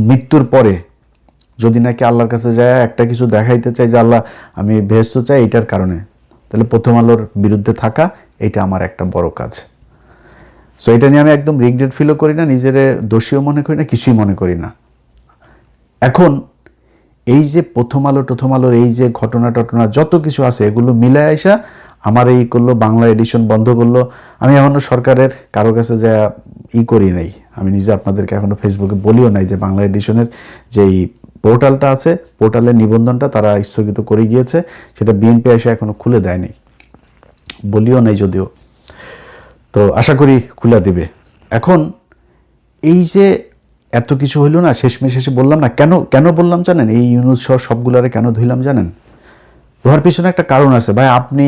মৃত্যুর পরে যদি নাকি আল্লাহর কাছে যায় একটা কিছু দেখাইতে চাই যে আল্লাহ আমি বেহেশত চাই এইটার কারণে, তাহলে প্রথম আলোর বিরুদ্ধে থাকা এটা আমার একটা বড় কাজ। সো এটা নিয়ে আমি একদম রিগ্রেট ফিলও করি না, নিজের দোষীও মনে করি না, কিছুই মনে করি না। এখন এই যে প্রথম আলোর এই যে ঘটনা যত কিছু আছে এগুলো মিলায় আইসা আমার এই করলো, বাংলা এডিশন বন্ধ করলো। আমি এখনো সরকারের কারো কাছে যা করি নাই, আমি নিজে আপনাদেরকে এখনো ফেসবুকে বলিও নাই যে বাংলা এডিশনের যেই পোর্টালটা আছে, পোর্টালের নিবন্ধনটা তারা স্থগিত করে গিয়েছে, সেটা বিএনপি এসে এখনো খুলে দেয়নি, বলিও নাই যদিও। তো আশা করি খুলে দিবে। এখন এই যে এত কিছু হইল না, শেষমেশ শেষে বললাম না, কেন বললাম জানেন, এই ইউনুস সহ সবগুলারে কেন ধুইলাম জানেন? ধোয়ার পিছনে একটা কারণ আছে। ভাই আপনি,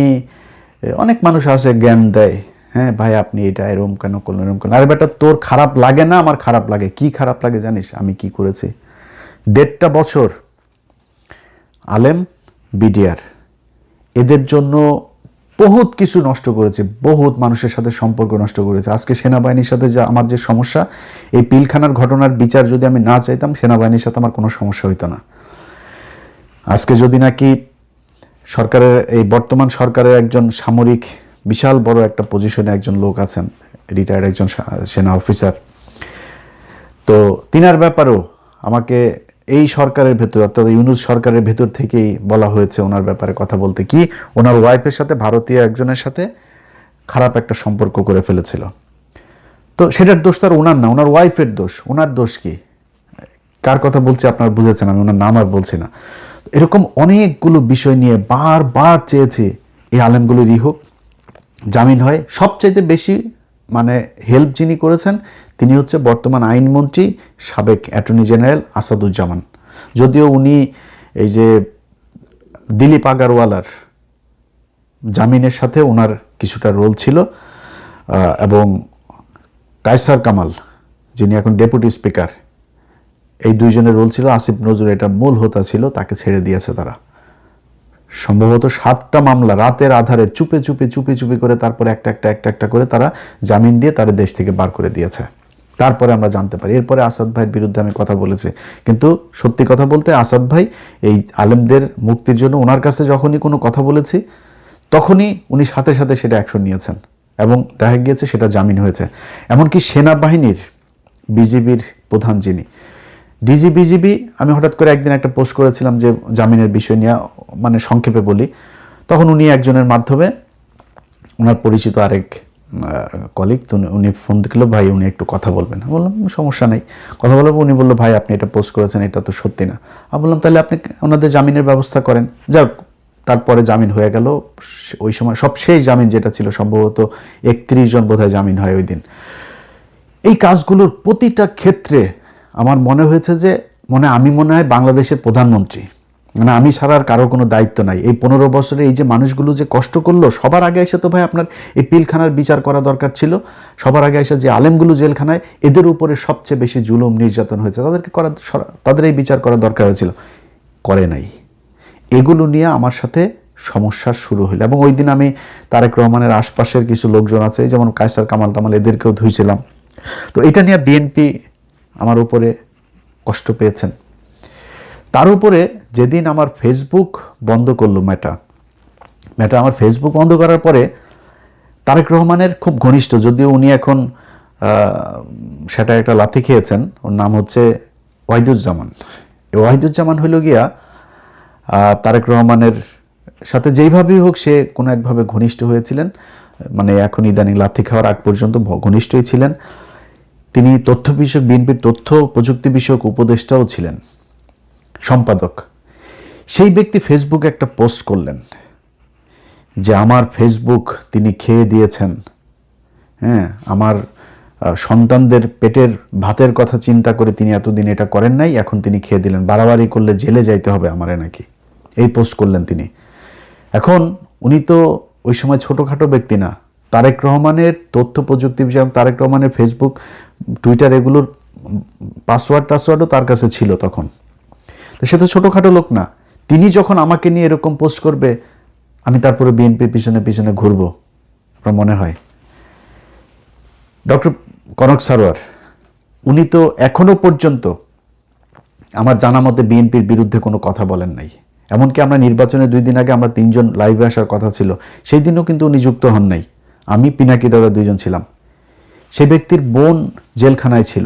অনেক মানুষ আছে জ্ঞান দেয়, হ্যাঁ ভাই আপনি এটা এরকম কেন করলেন, এরকম কেন। আরে বেটা তোর খারাপ লাগে না, আমার খারাপ লাগে। কি খারাপ লাগে জানিস আমি কি করেছি? 1.5 বছর আলেম, বিডিআর এদের জন্য বহুত কিছু নষ্ট করেছে, বহুত মানুষের সাথে সম্পর্ক নষ্ট করেছে। আজকে সেনাবাহিনীর সাথে যা আমার যে সমস্যা, এই পিলখানার ঘটনার বিচার যদি আমি না চাইতাম, সেনাবাহিনীর সাথে আমার কোনো সমস্যা হইতো না। আজকে যদি নাকি সরকারের, এই বর্তমান সরকারের একজন সামরিক বিশাল বড় একটা পজিশনে একজন লোক আছেন, রিটায়ার্ড একজন সেনা অফিসার, তো তিনার ব্যাপারেও আমাকে এই সরকারের ভেতর, অর্থাৎ ইউনুস সরকারের ভেতর থেকেই বলা হয়েছে ওনার ব্যাপারে কথা বলতে, কি ওনার ওয়াইফের সাথে ভারতীয় একজনের সাথে খারাপ একটা সম্পর্ক করে ফেলেছিল। তো সেটার দোষ তার ওনার না, ওনার ওয়াইফের দোষ। ওনার দোষ কি? কার কথা বলছি আপনারা বুঝেছেন, আমি ওনার নাম আর বলছি না। এরকম অনেকগুলো বিষয় নিয়ে বারবার চেয়েছি এই আলেমগুলোরই হোক, জামিন হয়। সবচাইতে বেশি মানে হেল্প যিনি করেছেন তিনি হচ্ছে বর্তমান আইনমন্ত্রী, সাবেক অ্যাটর্নি জেনারেল আসাদুজ্জামান। যদিও উনি এই যে দিলীপ আগারওয়ালার জামিনের সাথে ওনার কিছুটা রোল ছিল, এবং কায়সার কামাল যিনি এখন ডেপুটি স্পিকার, এই দুইজনের রোল ছিল। আসিফ নজরুল এটা মূল হোতা ছিল, তাকে ছেড়ে দিয়েছে তারা। সম্ভবত 7টা মামলা রাতের আধারে চুপে চুপে করে তারপরে একটা করে তারা জামিন দিয়ে তারা দেশ থেকে বার করে দিয়েছে। তারপরে আমরা জানতে পারি, এরপরে আসাদ ভাইয়ের বিরুদ্ধে আমি কথা বলেছি, কিন্তু সত্যি কথা বলতে আসাদ ভাই এই আলেমদের মুক্তির জন্য ওনার কাছে যখনই কোনো কথা বলেছি তখনই উনি সাথে সাথে সেটা অ্যাকশন নিয়েছেন এবং দেখা গিয়েছে সেটা জামিন হয়েছে। এমনকি সেনাবাহিনীর বিজিবির প্রধান যিনি বিজিবি, আমি হঠাৎ করে একদিন একটা পোস্ট করেছিলাম যে জামিনের বিষয় নিয়ে, মানে সংক্ষেপে বলি, তখন উনি একজনের মাধ্যমে ওনার পরিচিত আরেক কলিগ, তো উনি ফোন দিল, ভাই উনি একটু কথা বলবেন। বললাম সমস্যা নেই, কথা বলবো। উনি বললো ভাই আপনি এটা পোস্ট করেছেন, এটা তো সত্যি না। আমি বললাম তাহলে আপনি ওনাদের জামিনের ব্যবস্থা করেন। যাক, তারপরে জামিন হয়ে গেল। ওই সময় সবশেষ জামিন যেটা ছিল সম্ভবত 31 জন বোধহয় জামিন হয় ওই দিন। এই কাজগুলোর প্রতিটা ক্ষেত্রে আমার মনে হয়েছে যে আমি মনে হয় বাংলাদেশের প্রধানমন্ত্রী, মানে আমি ছাড়া আর কারো কোনো দায়িত্ব নাই। এই 15 বছরে এই যে মানুষগুলো যে কষ্ট করলো, সবার আগে এসে তো ভাই আপনার এই পিলখানার বিচার করা দরকার ছিল। সবার আগে এসে যে আলেমগুলো জেলখানায়, এদের উপরে সবচেয়ে বেশি জুলুম নির্যাতন হয়েছে, তাদের এই বিচার করা দরকার হয়েছিল, করে নাই। এগুলো নিয়ে আমার সাথে সমস্যা শুরু হলো। এবং ওই দিন আমি তারেক রহমানের আশপাশের কিছু লোকজন আছে, যেমন কায়সার কামাল টামাল, এদেরকেও ধুইছিলাম। তো এটা নিয়ে বিএনপি আমার উপরে কষ্ট পেয়েছেন। তার উপরে যেদিন আমার ফেসবুক বন্ধ করলো মেটা আমার ফেসবুক বন্ধ করার পরে তারেক রহমানের খুব ঘনিষ্ঠ, যদিও উনি এখন সেটা একটা লাথি খেয়েছেন, ওর নাম হচ্ছে ওয়াহিদুজ্জামান। এই ওয়াহিদুজ্জামান হইল গিয়া তারেক রহমানের সাথে যেইভাবেই হোক সে কোনো একভাবে ঘনিষ্ঠ হয়েছিলেন, মানে এখন ইদানিং লাথি খাওয়ার আগ পর্যন্ত ঘনিষ্ঠই ছিলেন। তিনি তথ্য বিষয়ক, বিএনপির তথ্য প্রযুক্তি বিষয়ক উপদেষ্টাও ছিলেন, সম্পাদক। সেই ব্যক্তি ফেসবুকে একটা পোস্ট করলেন যে আমার ফেসবুক তিনি খেয়ে দিয়েছেন, হ্যাঁ, আমার সন্তানদের পেটের ভাতের কথা চিন্তা করে তিনি এতদিন এটা করেন নাই, এখন তিনি খেয়ে দিলেন, বাড়াবাড়ি করলে জেলে যাইতে হবে আমারে নাকি, এই পোস্ট করলেন তিনি। এখন উনি তো ওই সময় ছোটোখাটো ব্যক্তি না, তারেক রহমানের তথ্য প্রযুক্তি বিষয়ক, তারেক রহমানের ফেসবুক, টুইটার, এগুলোর পাসওয়ার্ডও তার কাছে ছিল তখন। তো সে তো ছোটোখাটো লোক না। তিনি যখন আমাকে নিয়ে এরকম পোস্ট করবে, আমি তারপরে বিএনপির পিছনে ঘুরবো আপনার মনে হয়? ডক্টর কনক সারোয়ার, উনি তো এখনো পর্যন্ত আমার জানা মতে বিএনপির বিরুদ্ধে কোনো কথা বলেন নাই। এমনকি আমরা নির্বাচনে 2 দিন আগে আমরা 3 জন লাইভে আসার কথা ছিল, সেই দিনও কিন্তু উনি যুক্ত হন নাই। আমি, পিনাকি দাদা 2 জন ছিলাম। সেই ব্যক্তির বোন জেলখানায় ছিল,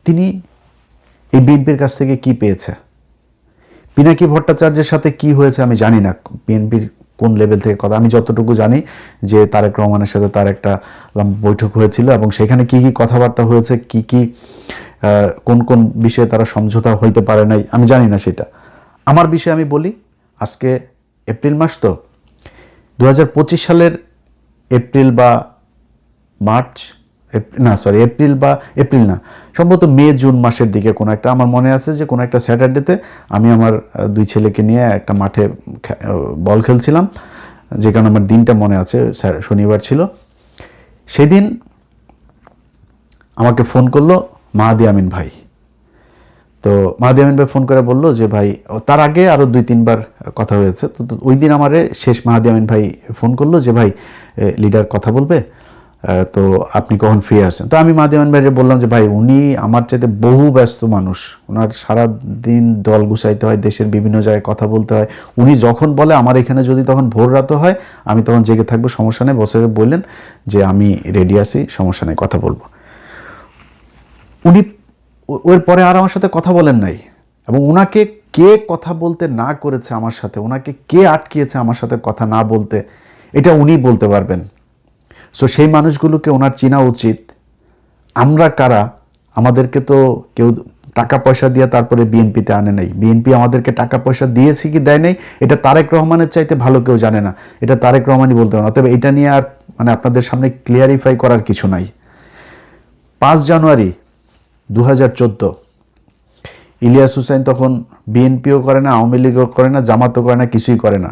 তিনি এই বিএনপির কাছ থেকে কি পেয়েছে, পিনাকি ভট্টাচার্যের সাথে কি হয়েছে আমি জানি না, বিএনপির কোন লেভেল থেকে কথা। আমি যতটুকু জানি যে তারেক রহমানের সাথে তার একটা বৈঠক হয়েছিল এবং সেখানে কি কি কথাবার্তা হয়েছে, কি কি কোন কোন বিষয়ে তারা সমঝোতা হইতে পারে নাই, আমি জানি না সেটা। আমার বিষয়ে আমি বলি, আজকে এপ্রিল মাস, তো 2025 সালের এপ্রিল বা মার্চ, এপ্রিল না, সম্ভবত মে জুন মাসের দিকে কোনো একটা, আমার মনে আছে যে কোনো একটা স্যাটারডেতে আমি আমার 2 ছেলেকে নিয়ে একটা মাঠে বল খেলছিলাম, যে কারণে আমার দিনটা মনে আছে, শনিবার ছিল। সেদিন আমাকে ফোন করলো মাহাদি আমিন ভাই। তো মাহাদি আমিন ভাই ফোন করে বললো যে ভাই, তার আগে আরও 2-3 বার কথা হয়েছে, তো ওই দিন আমারে শেষ মাহাদি আমিন ভাই ফোন করলো যে ভাই লিডার কথা বলবে, তো আপনি কখন ফ্রি আসেন। তো আমি মাহাদি আমিন ভাইকে বললাম যে ভাই, উনি আমার চাইতে বহু ব্যস্ত মানুষ, ওনার সারাদিন দল গুছাইতে হয়, দেশের বিভিন্ন জায়গায় কথা বলতে হয়। উনি যখন বলে, আমার এখানে যদি তখন ভোর রাতও হয় আমি তখন জেগে থাকবো, সমস্যা নেই। বসে বললেন যে আমি রেডি আছি, সমস্যা নেই, কথা বলবো। উনি ওর পরে আর আমার সাথে কথা বলেন নাই, এবং ওনাকে কে কথা বলতে না করেছে আমার সাথে, ওনাকে কে আটকিয়েছে আমার সাথে কথা না বলতে, এটা উনি বলতে পারবেন। সো সেই মানুষগুলোকে ওনার চেনা উচিত। আমরা কারা, আমাদেরকে তো কেউ টাকা পয়সা দিয়ে তারপরে বিএনপিতে আনে নাই। বিএনপি আমাদেরকে টাকা পয়সা দিয়েছে কি দেয় নাই, এটা তারেক রহমানের চাইতে ভালো কেউ জানে না, এটা তারেক রহমানই বলতে পারেন। অতএব এটা নিয়ে আর আপনাদের সামনে ক্লিয়ারিফাই করার কিছু নাই। 5 জানুয়ারি 2014 ইলিয়াস হুসাইন তখন বিএনপিও করে না, আওয়ামী লীগও করে না, জামাতও করে না, কিছুই করে না।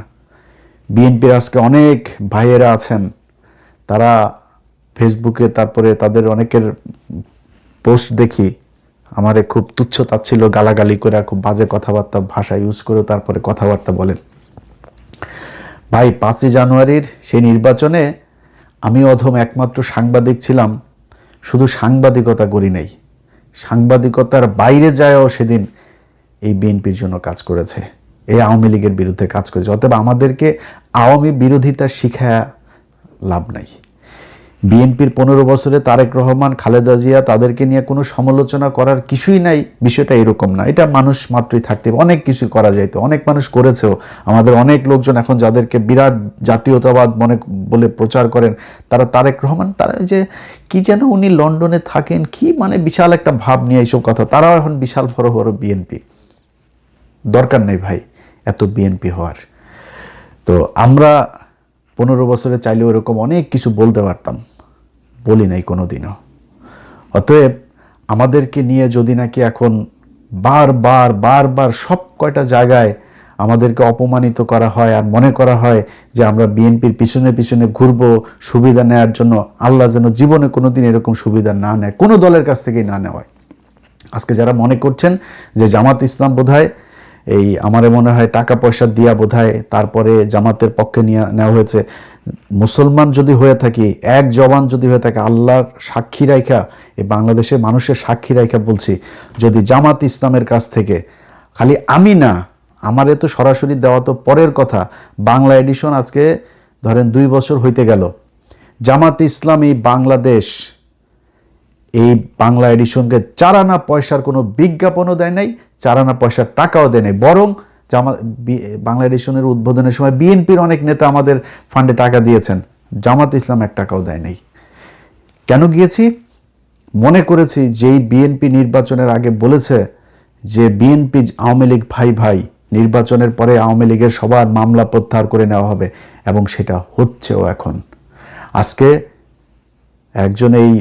বিএনপির আজকে অনেক ভাইয়েরা আছেন, তারা ফেসবুকে তারপরে তাদের অনেকের পোস্ট দেখি, আমারে খুব তুচ্ছ তাচ্ছিল্য গালাগালি করে, খুব বাজে কথাবার্তা ভাষা ইউজ করে তারপরে কথাবার্তা বলেন। ভাই, 5 জানুয়ারির সেই নির্বাচনে আমি অধম একমাত্র সাংবাদিক ছিলাম, শুধু সাংবাদিকতা করি নাই, সাংবাদিকতার বাইরে যায়ও সেদিন এই বিএনপির জন্য কাজ করেছে, এই আওয়ামী লীগের বিরুদ্ধে কাজ করেছে। অতএব আমাদেরকে আওয়ামী বিরোধিতা শিখায় লাভ নাই। বিএনপির 15 বছরে তারেক রহমান, খালেদা জিয়া, তাদেরকে নিয়ে কোনো সমালোচনা করার কিছুই নাই, বিষয়টা এরকম না। এটা মানুষ মাত্রই থাকতে, অনেক কিছু করা যাইতো, অনেক মানুষ করেছেও। আমাদের অনেক লোকজন এখন যাদেরকে বিরাট জাতীয়তাবাদ মনে বলে প্রচার করেন, তারা তারেক রহমান, তারা যে কি যেন উনি লন্ডনে থাকেন, কি বিশাল একটা ভাব নিয়ে এইসব কথা, তারাও এখন বিশাল বড় বড় বিএনপি। দরকার নেই ভাই এত বিএনপি হওয়ার। তো আমরা 15 বছরে চাইলেও এরকম অনেক কিছু বলতে পারতাম, বলি নাই কোনোদিনও। অতএব আমাদেরকে নিয়ে যদি নাকি এখন বারবার বারবার সব কয়টা জায়গায় আমাদেরকে অপমানিত করা হয় আর মনে করা হয় যে আমরা বিএনপির পিছনে পিছনে ঘুরবো সুবিধা নেওয়ার জন্য, আল্লাহ যেন জীবনে কোনোদিন এরকম সুবিধা না নেয়, কোনো দলের কাছ থেকেই না নেওয়ায়। আজকে যারা মনে করছেন যে জামাত ইসলাম বোধহয় এই আমারে মনে হয় টাকা পয়সা দিয়া বোধহয় তারপরে জামাতের পক্ষে নেওয়া হয়েছে, মুসলমান যদি হয়ে থাকি, এক জবান যদি হয়ে থাকে, আল্লাহর সাক্ষী রাইখা, এই বাংলাদেশের মানুষের সাক্ষী রাইখা বলছি, যদি জামাত ইসলামের কাছ থেকে, খালি আমি না, আমারে তো সরাসরি দেওয়া তো পরের কথা, বাংলা এডিশন আজকে ধরেন 2 বছর হইতে গেল, জামাত ইসলাম এই বাংলাদেশ এই বাংলা এডিশনকে 4 আনা পয়সার কোনো বিজ্ঞাপনও দেয় নাই, 4 আনা পয়সার টাকাও দেয় নাই, বরং বাংলা এডিশনের উদ্বোধনের সময় বিএনপির অনেক নেতা আমাদের ফান্ডে টাকা দিয়েছেন, জামাত ইসলাম 1 টাকাও দেয় নাই। কেন গিয়েছি? মনে করেছি যেই বিএনপি নির্বাচনের আগে বলেছে যে বিএনপি আওয়ামী লীগ ভাই ভাই, নির্বাচনের পরে আওয়ামী লীগের সবার মামলা প্রত্যাহার করে নেওয়া হবে, এবং সেটা হচ্ছেও এখন। আজকে একজন এই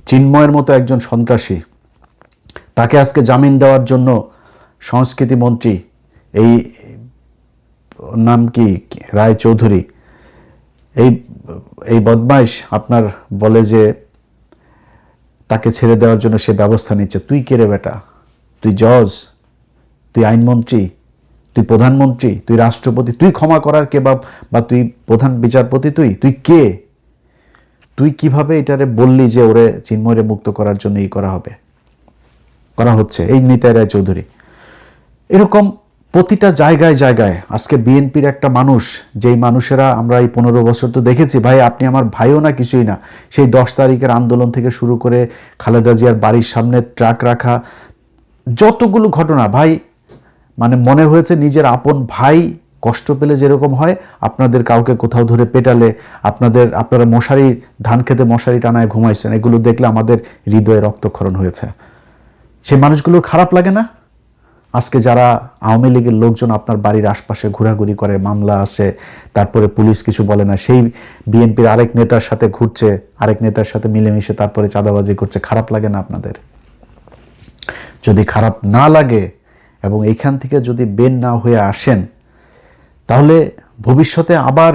চিন্ময়ের মতো একজন সন্ত্রাসী, তাকে আজকে জামিন দেওয়ার জন্য সংস্কৃতি মন্ত্রী, এই নাম কি রায় চৌধুরী, এই বদমাইশ আপনার বলে যে তাকে ছেড়ে দেওয়ার জন্য সে ব্যবস্থা নিচ্ছে। তুই কে রে বেটা? তুই জজ, তুই আইনমন্ত্রী, তুই প্রধানমন্ত্রী, তুই রাষ্ট্রপতি, তুই ক্ষমা করার কে? বা তুই প্রধান বিচারপতি? তুই কে? তুই কিভাবে এটারে বললি যে ওরে চিন্ময়রে মুক্ত করার জন্য করা হবে? করা হচ্ছে, এই নিতাই রায় চৌধুরী। এরকম প্রতিটা জায়গায় জায়গায় আজকে বিএনপির একটা মানুষ, যেই মানুষেরা আমরা এই 15 বছর তো দেখেছি, ভাই আপনি আমার ভাইও না কিছুই না, সেই 10 তারিখের আন্দোলন থেকে শুরু করে খালেদা জিয়ার বাড়ির সামনে ট্রাক রাখা, যতগুলো ঘটনা ভাই, মানে মনে হয়েছে নিজের আপন ভাই কষ্ট পেলে যেরকম হয়, আপনাদের কাউকে কোথাও ধরে পেটালে, আপনারা মশারি, ধান খেতে মশারি টানায় ঘুমাইছেন, এগুলো দেখলে আমাদের হৃদয়ে রক্তক্ষরণ হয়েছে। সেই মানুষগুলোর খারাপ লাগে না? আজকে যারা আওয়ামী লীগের লোকজন আপনার বাড়ির আশপাশে ঘোরাঘুরি করে, মামলা আছে, তারপরে পুলিশ কিছু বলে না, সেই বিএনপির আরেক নেতার সাথে ঘুরছে, আরেক নেতার সাথে মিলেমিশে তারপরে চাঁদাবাজি করছে, খারাপ লাগে না আপনাদের? যদি খারাপ না লাগে এবং এইখান থেকে যদি বের না হয়ে আসেন, তাহলে ভবিষ্যতে আবার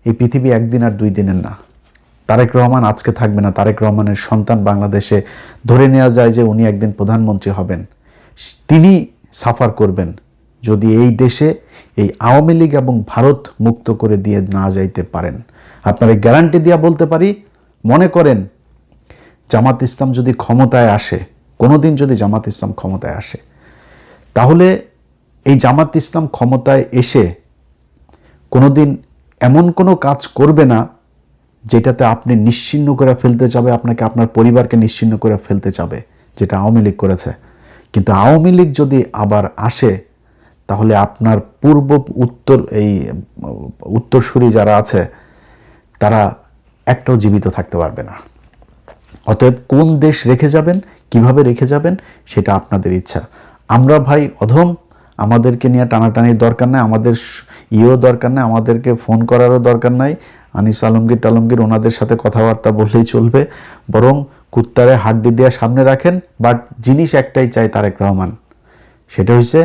এই পৃথিবী একদিন আর 2 দিনের না। তারেক রহমান আজকে থাকবে না, তারেক রহমানের সন্তান বাংলাদেশে, ধরে নেওয়া যায় যে উনি একদিন প্রধানমন্ত্রী হবেন, তিনি সাফার করবেন যদি এই দেশে এই আওয়ামী লীগ এবং ভারত মুক্ত করে দিয়ে না যাইতে পারেন। আপনারা গ্যারান্টি দিয়া বলতে পারি, মনে করেন জামাত ইসলাম যদি ক্ষমতায় আসে, কোনোদিন যদি জামাত ইসলাম ক্ষমতায় আসে, তাহলে এই জামাত ইসলাম ক্ষমতায় এসে কোনোদিন এমন কোনো কাজ করবে না যেটাতে আপনি নিশ্চিহ্ন করে ফেলতে চাবে, আপনাকে আপনার পরিবারকে নিশ্চিহ্ন করে ফেলতে চাবে, যেটা আওয়ামী লীগ করেছে। কিন্তু আওয়ামী লীগ যদি আবার আসে, তাহলে আপনার পূর্ব উত্তরসূরি যারা আছে তারা একটাও জীবিত থাকতে পারবে না। অতএব কোন দেশ রেখে যাবেন, কিভাবে রেখে যাবেন, সেটা আপনাদের ইচ্ছা। আমরা ভাই অধম, আমাদেরকে নিয়ে টানাটানির দরকার নাই, আমাদের দরকার নাই, আমাদেরকে ফোন করারও দরকার নাই, আনিস আলমগীর ওনাদের সাথে কথাবার্তা বললেই চলবে। বরং কুত্তারে হাড্ডি দিয়ে সামনে রাখেন। বাট জিনিস একটাই চাই তারেক রহমান, সেটা হচ্ছে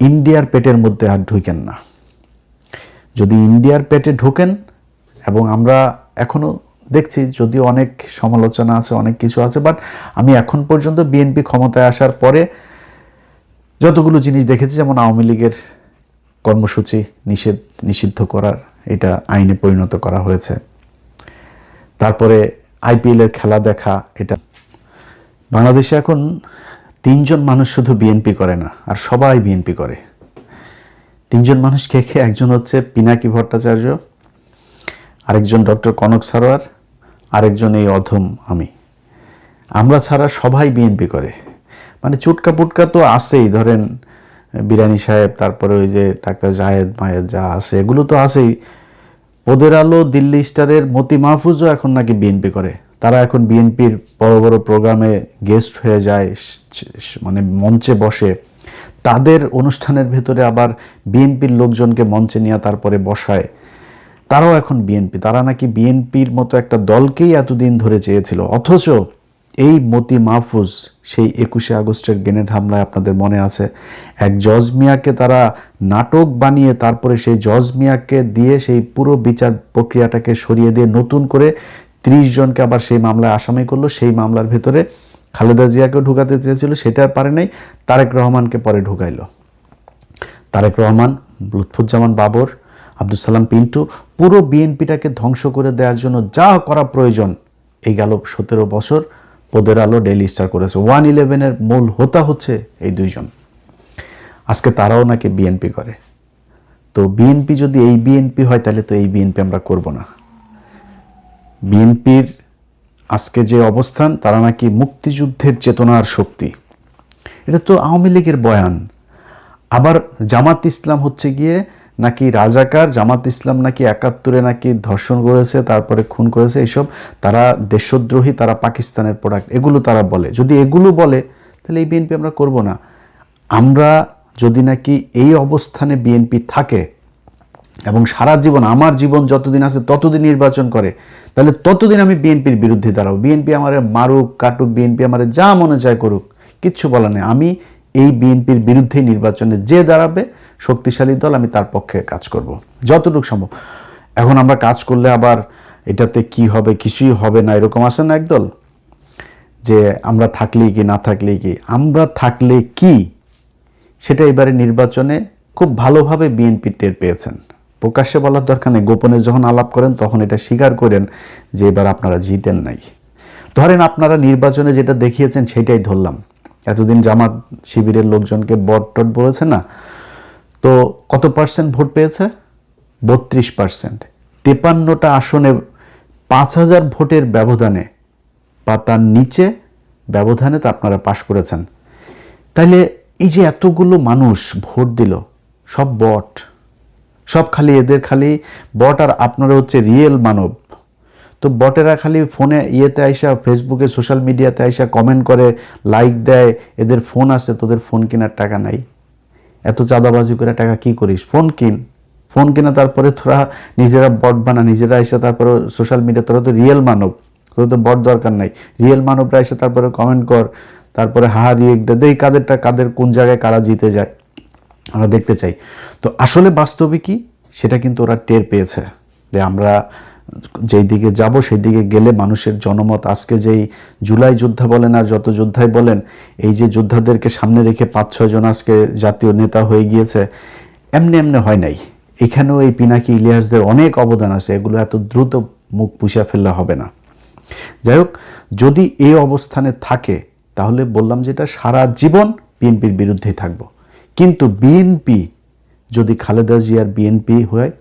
ইন্ডিয়ার পেটের মধ্যে আর ঢুকেন না। যদি ইন্ডিয়ার পেটে ঢোকেন, এবং আমরা এখনো দেখছি যদিও অনেক সমালোচনা আছে, অনেক কিছু আছে, বাট আমি এখন পর্যন্ত বিএনপি ক্ষমতায় আসার পরে যতগুলো জিনিস দেখেছি, যেমন আওয়ামী লীগের কর্মসূচি নিষিদ্ধ করার, এটা আইনে পরিণত করা হয়েছে। তারপরে আইপিএলের খেলা দেখা, এটা বাংলাদেশে এখন 3 জন মানুষ শুধু বিএনপি করে না, আর সবাই বিএনপি করে। 3 জন মানুষ কে কে? একজন হচ্ছে পিনাকি ভট্টাচার্য, আরেকজন ডক্টর কনক সারোয়ার, আরেকজন এই অধম আমি। আমরা ছাড়া সবাই বিএনপি করে। মানে চুটকা পুটকা তো আছেই, ধরেন বিরানি সাহেব, তারপরে ওই যে ডাক্তার জাহেদ মায়েদ যা আছে, এগুলো তো আছেই। ওদের আলো, দিল্লি স্টারের মতি মাহফুজও এখন নাকি বিএনপি করে। তারা এখন বিএনপির বড় বড় প্রোগ্রামে গেস্ট হয়ে যায়, মানে মঞ্চে বসে। তাদের অনুষ্ঠানের ভেতরে আবার বিএনপির লোকজনকে মঞ্চে নিয়ে তারপরে বসায়। তারাও এখন বিএনপি। তারা নাকি বিএনপির মতো একটা দলকেই এতদিন ধরে চেয়েছিল। অথচ এই মতি মাহফুজ সেই 21শে আগস্টের গ্রেনেড হামলায় আপনাদের মনে আছে, এক জজ মিয়াকে তারা নাটক বানিয়ে তারপরে সেই জজ মিয়াকে দিয়ে সেই পুরো বিচার প্রক্রিয়াটাকে সরিয়ে দিয়ে নতুন করে 30 জনকে আবার সেই মামলায় আসামি করলো। সেই মামলার ভেতরে খালেদা জিয়াকেও ঢুকাতে চেয়েছিল, সেটা আর পারে নাই, তারেক রহমানকে পরে ঢুকাইলো। তারেক রহমান, লুৎফুজ্জামান বাবর, আব্দুল সালাম পিন্টু, পুরো বিএনপিটাকে ধ্বংস করে দেওয়ার জন্য যা করা প্রয়োজন এই গেল 17 বছর পদের আলো, ডেইলি স্টার করেছে। 111-এর মূল হোতা হচ্ছে এই 2 জন। আজকে তারাও নাকি বিএনপি করে। তো বিএনপি যদি এই বিএনপি হয়, তাহলে তো এই বিএনপি আমরা করব না। বিএনপির আজকে যে অবস্থান, তারা নাকি মুক্তিযুদ্ধের চেতনার শক্তি, এটা তো আওয়ামী লীগের বয়ান। আবার জামাত ইসলাম হচ্ছে গিয়ে নাকি রাজাকার, জামাত ইসলাম নাকি 71-এ নাকি ধর্ষণ করেছে, তারপরে খুন করেছে, এইসব তারা দেশদ্রোহী, তারা পাকিস্তানের প্রোডাক্ট, এগুলো তারা বলে। যদি এগুলো বলে, তাহলে এই বিএনপি আমরা করব না। আমরা যদি নাকি এই অবস্থানে বিএনপি থাকে এবং সারা জীবন, আমার জীবন যতদিন আছে ততদিন নির্বাচন করে, তাহলে ততদিন আমি বিএনপির বিরুদ্ধে দাঁড়াবো। বিএনপি আমারে মারুক কাটুক, বিএনপি আমারে যা মনে চায় করুক, কিচ্ছু বলার নেই। আমি এই বিএনপির বিরুদ্ধে নির্বাচনে যে দাঁড়াবে শক্তিশালী দল, আমি তার পক্ষে কাজ করব যতটুকু সম্ভব। এখন আমরা কাজ করলে আবার এটাতে কি হবে, কিছুই হবে না, এরকম আসে না একদল, যে আমরা থাকলেই কি না থাকলেই কি। আমরা থাকলে কি, সেটা এবারে নির্বাচনে খুব ভালোভাবে বিএনপি টের পেয়েছেন। প্রকাশ্যে বলার দরকার নেই, গোপনে যখন আলাপ করেন তখন এটা স্বীকার করেন যে এবার আপনারা জিতেন নাই। ধরেন আপনারা নির্বাচনে যেটা দেখিয়েছেন সেটাই ধরলাম, এতদিন জামাত শিবিরের লোকজনকে বট টট বলেছে না, তো কত পার্সেন্ট ভোট পেয়েছে? 32%। 53টা আসনে 5,000 ভোটের ব্যবধানে বা তার নিচে ব্যবধানে তা আপনারা পাশ করেছেন। তাইলে এই যে এতগুলো মানুষ ভোট দিল, সব বট, সব খালি এদের খালি বট, আর আপনারা হচ্ছে রিয়েল মানব। তো বটেরা খালি ফোনে ইয়েতে আইসা, ফেসবুকে সোশ্যাল মিডিয়াতে আইসা কমেন্ট করে, লাইক দেয়, এদের ফোন আছে, তোদের ফোন কেনার টাকা নাই, এত চাঁদাবাজি করে টাকা কি করিস? ফোন কিন, ফোন কিনা, তারপরে তোরা নিজেরা বট বানা, নিজেরা এসে তারপরে সোশ্যাল মিডিয়া, তোরা তো রিয়েল মানব, তোদের তো বট দরকার নাই, রিয়েল মানবরা এসে তারপরে কমেন্ট কর, তারপরে রিয়েক্ট দে, এই কাদেরটা কাদের কোন জায়গায় কারা জিতে যায় আমরা দেখতে চাই। তো আসলে বাস্তবে কি সেটা কিন্তু ওরা টের পেয়েছে যে আমরা যেই দিকে যাব সেই দিকে গেলে মানুষের জনমত, আজকে যেই জুলাই যোদ্ধা বলেন আর যত যোদ্ধাই বলেন, এই যে যোদ্ধাদেরকে সামনে রেখে 5-6 জন আজকে জাতীয় নেতা হয়ে গিয়েছে, এমনি এমনি হয় নাই। এখানেও এই পিনাকি ইলিয়াসদের অনেক অবদান আছে, এগুলো এত দ্রুত মুখ পুষিয়া ফেললে হবে না। যাই হোক, যদি এই অবস্থানে থাকে তাহলে বললাম যেটা সারা জীবন বিএনপির বিরুদ্ধেই থাকবো। কিন্তু বিএনপি যদি খালেদা জিয়ার বিএনপি হয়,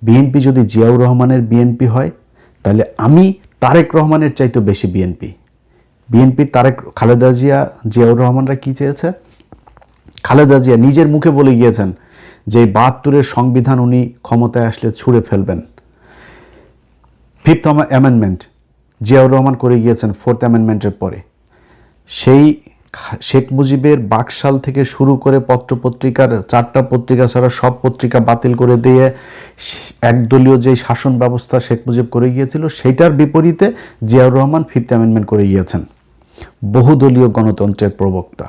বিএনপি যদি জিয়াউর রহমানের বিএনপি হয়, তাহলে আমি তারেক রহমানের চাইতে বেশি বিএনপি। বিএনপির খালেদা জিয়া, জিয়াউর রহমানরা কি চেয়েছে? খালেদা জিয়া নিজের মুখে বলে গিয়েছেন যে 72-এর সংবিধান উনি ক্ষমতায় আসলে ছুঁড়ে ফেলবেন। 5th অ্যামেন্ডমেন্ট জিয়াউর রহমান করে গিয়েছেন 4th অ্যামেন্ডমেন্টের পরে। সেই শেখ মুজিবের বাকশাল থেকে শুরু করে পত্রপত্রিকার 4টা পত্রিকা ছাড়া সব পত্রিকা বাতিল করে দিয়ে একদলীয় যে শাসন ব্যবস্থা শেখ মুজিব করে গিয়েছিল, সেইটার বিপরীতে জিয়াউর রহমান 5th অ্যামেন্ডমেন্ট করে গিয়েছেন। বহুদলীয় গণতন্ত্রের প্রবক্তা।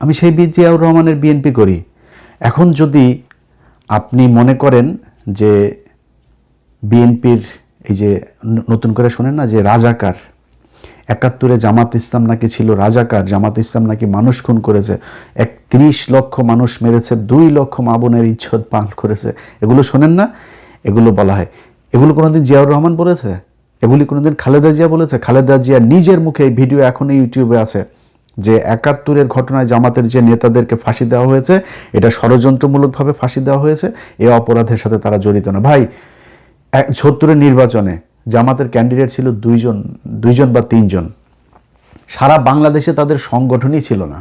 আমি সেই জিয়াউর রহমানের বিএনপি করি। এখন যদি আপনি মনে করেন যে বিএনপির এই যে নতুন করে শোনেন না যে রাজাকার, 71-এ জামাত ইসলাম নাকি ছিল রাজাকার, জামাত ইসলাম নাকি মানুষ খুন করেছে, 31 লক্ষ মানুষ মেরেছে, 2 লক্ষ মা বোনের ইজ্জত পাল করেছে, এগুলো শোনেন না? এগুলো বলা হয়। এগুলো কোনোদিন জিয়াউর রহমান বলেছে? এগুলি কোনোদিন খালেদা জিয়া বলেছে? খালেদা জিয়া নিজের মুখে এই ভিডিও এখনই ইউটিউবে আছে যে 71-এর ঘটনায় জামাতের যে নেতাদেরকে ফাঁসি দেওয়া হয়েছে, এটা ষড়যন্ত্রমূলকভাবে ফাঁসি দেওয়া হয়েছে, এই অপরাধের সাথে তারা জড়িত না। ভাই, 76-এর নির্বাচনে জামাতের ক্যান্ডিডেট ছিল 2জন বা 3জন। সারা বাংলাদেশে তাদের সংগঠনই ছিল না।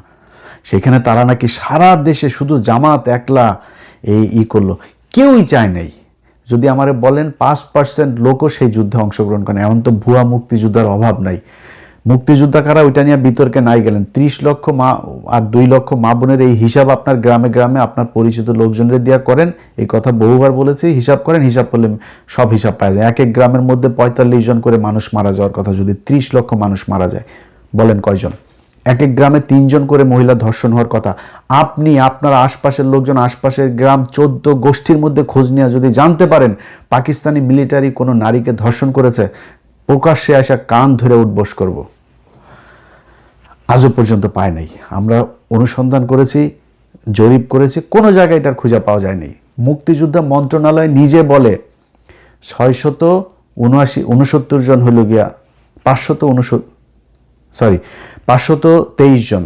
সেখানে তারা নাকি সারা দেশে শুধু জামাত একলা এই করলো, কেউই চায় নাই। যদি আমারে বলেন 5% লোকও সেই যুদ্ধে অংশগ্রহণ করেন। এমন তো ভুয়া মুক্তিযোদ্ধার অভাব নাই। মুক্তিযোদ্ধা কারা ওইটা নিয়ে বিতর্কে নাই গেলেন। 30 লক্ষ মা আর 2 লক্ষ মা বোনের এই হিসাব আপনার গ্রামে গ্রামে আপনার পরিচিত লোকজনের দিয়া করেন। এই কথা বহুবার বলেছি, হিসাব করেন, হিসাব করলে সব হিসাব পাওয়া যায়। এক এক গ্রামের মধ্যে 45 জন করে মানুষ মারা যাওয়ার কথা, যদি 30 লক্ষ মানুষ মারা যায়, বলেন কয়জন? এক এক গ্রামে 3 জন করে মহিলা ধর্ষণ হওয়ার কথা। আপনি আপনার আশপাশের লোকজন, আশপাশের গ্রাম 14 গোষ্ঠীর মধ্যে খোঁজ নিয়ে যদি জানতে পারেন পাকিস্তানি মিলিটারি কোনো নারীকে ধর্ষণ করেছে, প্রকাশ্যে আসা কান ধরে উঠবোস করব। আজও পর্যন্ত পায় নাই। আমরা অনুসন্ধান করেছি, জরিপ করেছি, কোনো জায়গায় এটার খুঁজে পাওয়া যায়নি। মুক্তিযোদ্ধা মন্ত্রণালয় নিজে বলে 669 জন হইল গিয়া 523 জন,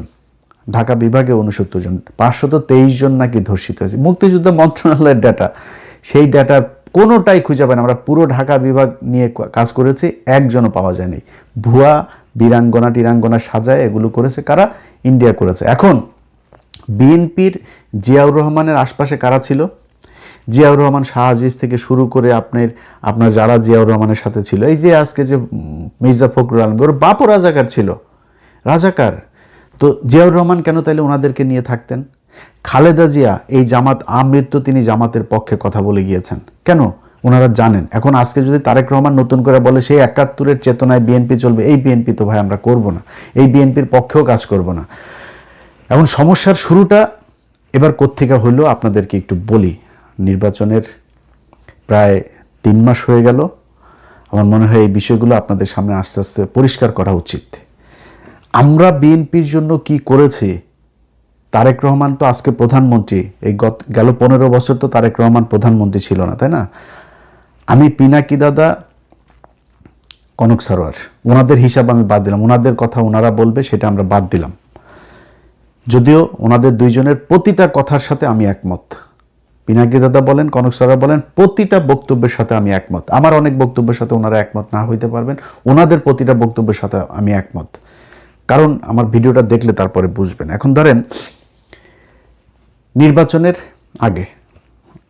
ঢাকা বিভাগে 69 জন, 523 জন নাকি ধর্ষিত হয়েছে। মুক্তিযোদ্ধা মন্ত্রণালয়ের ডাটা, সেই ডাটার কোনোটাই খুঁজে পায় না। আমরা পুরো ঢাকা বিভাগ নিয়ে কাজ করেছি, একজনও পাওয়া যায়নি। ভুয়া বীরাঙ্গনা টিরাঙ্গনা সাজায় এগুলো করেছে কারা? ইন্ডিয়া করেছে। এখন বিএনপির জিয়াউর রহমানের আশপাশে কারা ছিল? জিয়াউর রহমান, শাহ আজিজ থেকে শুরু করে আপনার যারা জিয়াউর রহমানের সাথে ছিল, এই যে আজকে যে মির্জা ফখরুল আলম, ওর বাপও রাজাকার ছিল, রাজাকার। তো জিয়াউর রহমান কেন তাইলে ওনাদেরকে নিয়ে থাকতেন? খালেদা জিয়া এই জামাত আমৃত্যু তিনি জামাতের পক্ষে কথা বলে গিয়েছেন। কেন? ওনারা জানেন এখন আজকে যদি তারেক রহমান নতুন করে বলে সেই 71-এর চেতনায় বিএনপি চলবে, এই বিএনপি তো ভাই আমরা করব না, এই বিএনপির পক্ষেও কাজ করব না। এখন সমস্যার শুরুটা এবার কোত্থেকে হইল আপনাদেরকে একটু বলি। নির্বাচনের প্রায় 3 মাস হয়ে গেল। আমার মনে হয় এই বিষয়গুলো আপনাদের সামনে আস্তে আস্তে পরিষ্কার করা উচিত। আমরা বিএনপির জন্য কি করেছি? তারেক রহমান তো আজকে প্রধানমন্ত্রী, এই গেল 15 বছর তো তারেক রহমান প্রধানমন্ত্রী ছিল না, তাই না? আমি পিনাকি দাদা, কনক সারোয়ার, ওনাদের হিসাব আমি বাদ দিলাম, ওনাদের কথা ওনারা বলবে সেটা আমরা বাদ দিলাম। যদিও ওনাদের দুইজনের প্রতিটা কথার সাথে আমি একমত। পিনাকি দাদা বলেন, কনক স্যারা বলেন, প্রতিটা বক্তব্যের সাথে আমি একমত। আমার অনেক বক্তব্যের সাথে ওনারা একমত না হইতে পারবেন, ওনাদের প্রতিটা বক্তব্যের সাথে আমি একমত, কারণ আমার ভিডিওটা দেখলে তারপরে বুঝবেন। এখন ধরেন নির্বাচনের আগে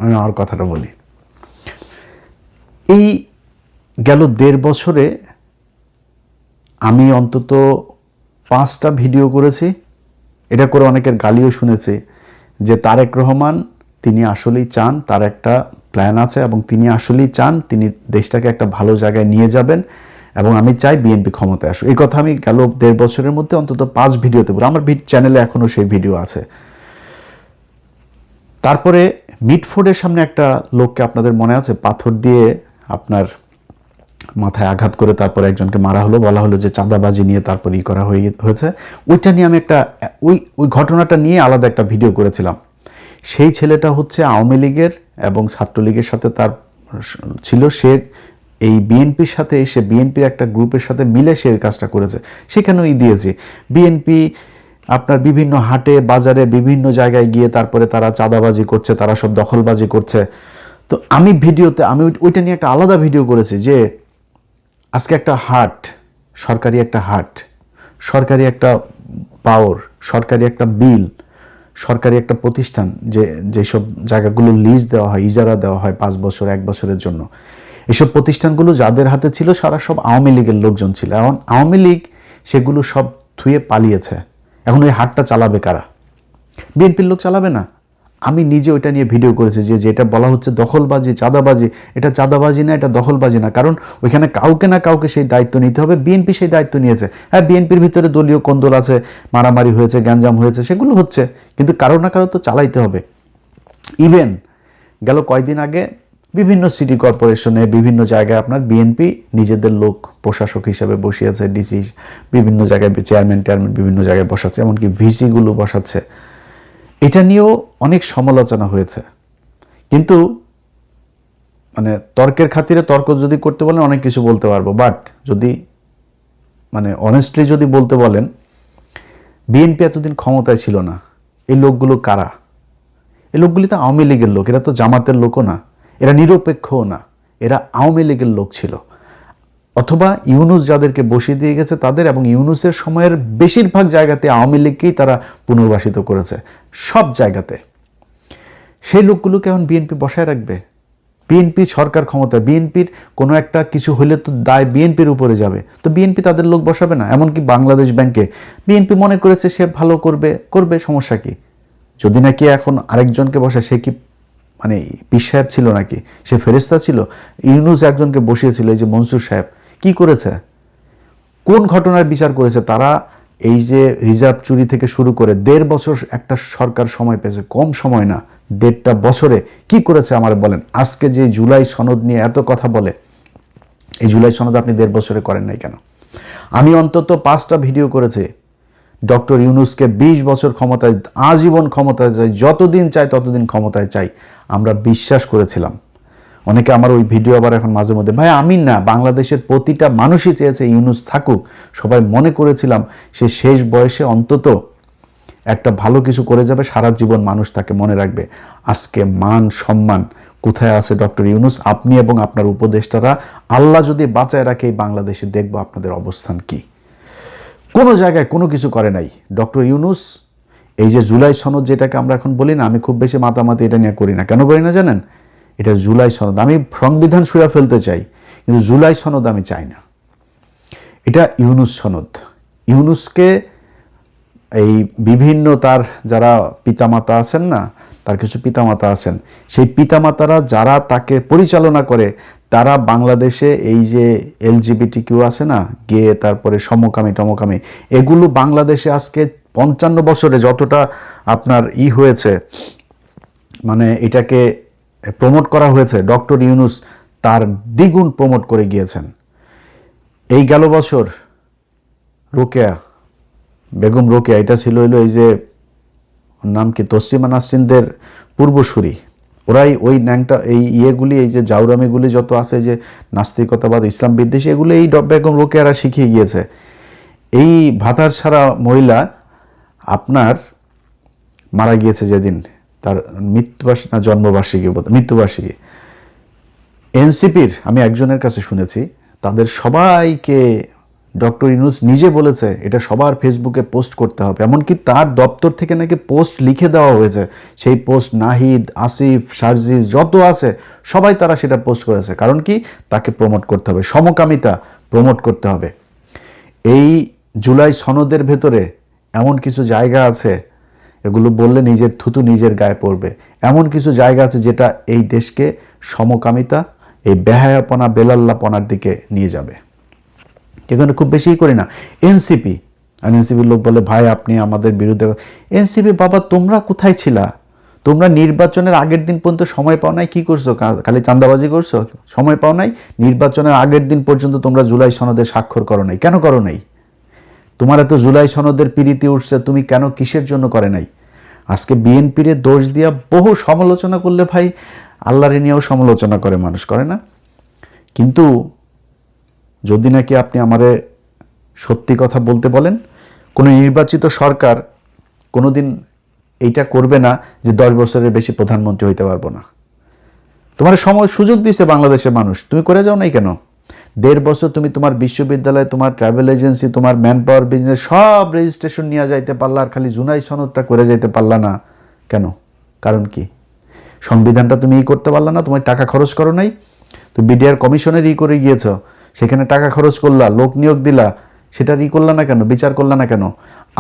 আমি আমার কথাটা বলি। এই গেল 1.5 বছরে আমি অন্তত 5টা ভিডিও করেছি। এটা করে অনেকের গালিও শুনেছি যে তারেক রহমান তিনি আসলেই চান, তার একটা প্ল্যান আছে এবং তিনি আসলেই চান তিনি দেশটাকে একটা ভালো জায়গায় নিয়ে যাবেন এবং আমি চাই বিএনপি ক্ষমতায় আসুক। এই কথা আমি গেল 1.5 বছরের মধ্যে অন্তত 5 ভিডিওতে বলি। আমার চ্যানেলে এখনও সেই ভিডিও আছে। তারপরে মিটফোর্ডের সামনে একটা লোককে আপনাদের মনে আছে পাথর দিয়ে আপনার মাথায় আঘাত করে তারপরে একজনকে মারা হলো, বলা হলো যে চাঁদাবাজি নিয়ে তারপর করা হয়েছে। ওইটা নিয়ে আমি একটা ওই ঘটনাটা নিয়ে আলাদা একটা ভিডিও করেছিলাম। সেই ছেলেটা হচ্ছে আওয়ামী লীগের এবং ছাত্রলীগের সাথে তার ছিল, সে এই বিএনপির সাথে এসে বিএনপির একটা গ্রুপের সাথে মিলে সে ওই কাজটা করেছে। সেখানেও দিয়েছে বিএনপি আপনার বিভিন্ন হাটে বাজারে বিভিন্ন জায়গায় গিয়ে তারপরে তারা চাঁদাবাজি করছে, তারা সব দখলবাজি করছে। তো আমি ভিডিওতে আমি ওইটা নিয়ে একটা আলাদা ভিডিও করেছি যে আজকে একটা হাট, সরকারি একটা হাট, সরকারি একটা পাওয়ার, সরকারি একটা বিল, সরকারি একটা প্রতিষ্ঠান, যেসব জায়গাগুলো লিজ দেওয়া হয়, ইজারা দেওয়া হয় 5 বছর 1 বছরের জন্য, এসব প্রতিষ্ঠানগুলো যাদের হাতে ছিল সারা সব আওয়ামী লীগের লোকজন ছিল। এখন আওয়ামী লীগ সেগুলো সব থুয়ে পালিয়েছে। এখন ওই হাটটা চালাবে কারা? বিএনপির লোক চালাবে না। আমি নিজে ওইটা নিয়ে ভিডিও করেছি যে যেটা বলা হচ্ছে দখলবাজি, চাঁদাবাজি, এটা চাঁদাবাজি না, এটা দখলবাজি না, কারণ ওইখানে কাউকে না কাউকে সেই দায়িত্ব নিতে হবে। বিএনপি সেই দায়িত্ব নিয়েছে। হ্যাঁ, বিএনপির ভিতরে দলীয় কোন্দল আছে, মারামারি হয়েছে, গ্যাঞ্জাম হয়েছে, সেগুলো হচ্ছে, কিন্তু কারো না কারো তো চালাইতে হবে। ইভেন গেল কয়েকদিন আগে বিভিন্ন সিটি কর্পোরেশনে বিভিন্ন জায়গায় আপনার বিএনপি নিজেদের লোক প্রশাসক হিসাবে বসিয়েছে, ডিসি বিভিন্ন জায়গায়, চেয়ারম্যান বিভিন্ন জায়গায় বসাচ্ছে, এমনকি ভিসিগুলো বসাচ্ছে। এটা নিয়েও অনেক সমালোচনা হয়েছে, কিন্তু মানে তর্কের খাতিরে তর্ক যদি করতে বলেন অনেক কিছু বলতে পারবো, বাট যদি মানে অনেস্টলি যদি বলতে বলেন, বিএনপি এতদিন ক্ষমতায় ছিল না। এই লোকগুলো কারা? এই লোকগুলি তো আওয়ামী লীগের লোক, এরা তো জামাতের লোকও না, এরা নিরপেক্ষও না, এরা আওয়ামী লীগের লোক ছিল। অথবা ইউনুস যাদেরকে বসিয়ে দিয়ে গেছে তাদের, এবং ইউনুসের সময়ের বেশিরভাগ জায়গাতে আওয়ামী লীগকেই তারা পুনর্বাসিত করেছে, সব জায়গাতে। সেই লোকগুলোকে এখন বিএনপি বসায় রাখবে? বিএনপি সরকার ক্ষমতা, বিএনপির কোনো একটা কিছু হলে তো দায় বিএনপির উপরে যাবে, তো বিএনপি তাদের লোক বসাবে না? এমনকি বাংলাদেশ ব্যাংকে বিএনপি মনে করেছে সে ভালো করবে, সমস্যা কি? যদি নাকি এখন আরেকজনকে বসায়, সে কি মানে পীর সাহেব ছিল নাকি? সে ফেরেশতা ছিল? ইউনুস একজনকে বসিয়েছিল, এই যে মনসুর সাহেব, কি করেছে? কোন ঘটনার বিচার করেছে তারা? এই যে রিজার্ভ চুরি থেকে শুরু করে 1.5 বছর একটা সরকার সময় পেয়েছে, কম সময় না, 1.5টা বছরে কি করেছে আমার বলেন? আজকে যে জুলাই সনদ নিয়ে এত কথা বলে, এই জুলাই সনদ আপনি 1.5 বছরে করেন নাই কেন? আমি অন্তত 5টা ভিডিও করেছি ডক্টর ইউনুসকে 20 বছর ক্ষমতায়, আজীবন ক্ষমতায় চাই, যতদিন চাই ততদিন ক্ষমতায় চাই, আমরা বিশ্বাস করেছিলাম। অনেকে আমার ওই ভিডিও আবার এখন মাঝে মধ্যে, ভাই আমি না, বাংলাদেশের প্রতিটা মানুষই চেয়েছে ইউনুস থাকুক, সবাই মনে করেছিলাম সে শেষ বয়সে অন্তত একটা ভালো কিছু করে যাবে, সারা জীবন মানুষ তাকে মনে রাখবে। আজকে মান সম্মান কোথায় আছে ডক্টর ইউনুস? আপনি এবং আপনার উপদেষ্টারা, আল্লাহ যদি বাঁচায় রাখে এই বাংলাদেশে, দেখবো আপনাদের অবস্থান কি। কোনো জায়গায় কোনো কিছু করে নাই ডক্টর ইউনুস। এই যে জুলাই সনদ যেটাকে আমরা এখন বলি না, আমি খুব বেশি মাতামাতি এটা নিয়ে করি না। কেন করি না জানেন? এটা জুলাই সনদ, আমি সংবিধান ছুঁড়ে ফেলতে চাই, কিন্তু জুলাই সনদ আমি চাই না। এটা ইউনুস সনদ। ইউনুসকে এই বিভিন্ন তার যারা পিতামাতা আছেন না, তার কিছু পিতামাতা আছেন, সেই পিতামাতারা যারা তাকে পরিচালনা করে, তারা বাংলাদেশে এই যে LGBTQ আছে না, গে, তারপরে সমকামী টমকামী, এগুলো বাংলাদেশে আজকে 55 বছরে যতটা আপনার হয়েছে, মানে এটাকে প্রমোট করা হয়েছে, ডক্টর ইউনুস তার দ্বিগুণ প্রমোট করে গিয়েছেন। এই গেল বছর রোকেয়া বেগম রোকেয়া, এটা ছিল হইলো এই যে নাম কি, তসলিমা নাসরিনদের পূর্বসূরি। ওরাই ওই ন্যাংটা এই ইয়েগুলি, এই যে জাউরামিগুলি যত আছে, যে নাস্তিকতাবাদ, ইসলাম বিদ্বেষী, এগুলো এই বেগম রোকেয়ারা শিখিয়ে গিয়েছে। এই ভাতার ছাড়া মহিলা আপনার মারা গিয়েছে যেদিন, তার মৃত্যুবার্ষিকী না জন্মবার্ষিকী, মৃত্যুবার্ষিকী, এনসিপির আমি একজনের কাছে শুনেছি তাদের সবাইকে ডক্টর ইউনূস নিজে বলেছে এটা সবার ফেসবুকে পোস্ট করতে হবে, এমনকি তার দপ্তর থেকে নাকি পোস্ট লিখে দেওয়া হয়েছে, সেই পোস্ট নাহিদ, আসিফ, শারজিজ যত আছে সবাই তারা সেটা পোস্ট করেছে। কারণ কি, তাকে প্রমোট করতে হবে, সমকামিতা প্রমোট করতে হবে। এই জুলাই সনদের ভেতরে এমন কিছু জায়গা আছে, এগুলো বললে নিজের থুতু নিজের গায়ে পড়বে, এমন কিছু জায়গা আছে যেটা এই দেশকে সমকামিতা, এই বেহায়াপনা, বেলাল্লাপনার দিকে নিয়ে যাবে। এখানে খুব বেশি করি না। এনসিপি, আর এনসিপির লোক বলে ভাই আপনি আমাদের বিরুদ্ধে। এনসিপি বাবা তোমরা কোথায় ছিলা? তোমরা নির্বাচনের আগের দিন পর্যন্ত সময় পাও নাই, কি করছো? খালি চাঁদাবাজি করছো, সময় পাও নাই। নির্বাচনের আগের দিন পর্যন্ত তোমরা জুলাই সনদে স্বাক্ষর করো নাই, কেন করো নাই? তোমার এত জুলাই সনদের পিরিতি উঠছে, তুমি কেন, কিসের জন্য করে নাই? আজকে বিএনপির দোষ দিয়া বহু সমালোচনা করলে ভাই আল্লাহরে নিয়েও সমালোচনা করে মানুষ, করে না? কিন্তু যদি নাকি আপনি আমারে সত্যি কথা বলতে বলেন, কোনো নির্বাচিত সরকার কোনোদিন এইটা করবে না যে 10 বছরের বেশি প্রধানমন্ত্রী হইতে পারবো না। তোমার সময় সুযোগ দিয়েছে বাংলাদেশের মানুষ, তুমি করে যাও নাই কেন? 1.5 বছর তুমি তোমার বিশ্ববিদ্যালয়, তোমার ট্রাভেল এজেন্সি, তোমার ম্যান পাওয়ার বিজনেস সব রেজিস্ট্রেশন নিয়ে যাইতে পারলা, আর খালি জুলাই সনদটা করে যাইতে পারলা না কেন? কারণ কি? সংবিধানটা তুমি করতে পারলা না, তোমার টাকা খরচ করো নাই। তো বিডিআর কমিশনের করে গিয়েছ, সেখানে টাকা খরচ করলা, লোক নিয়োগ দিলা, সেটা করলা না কেন? বিচার করলা না কেন?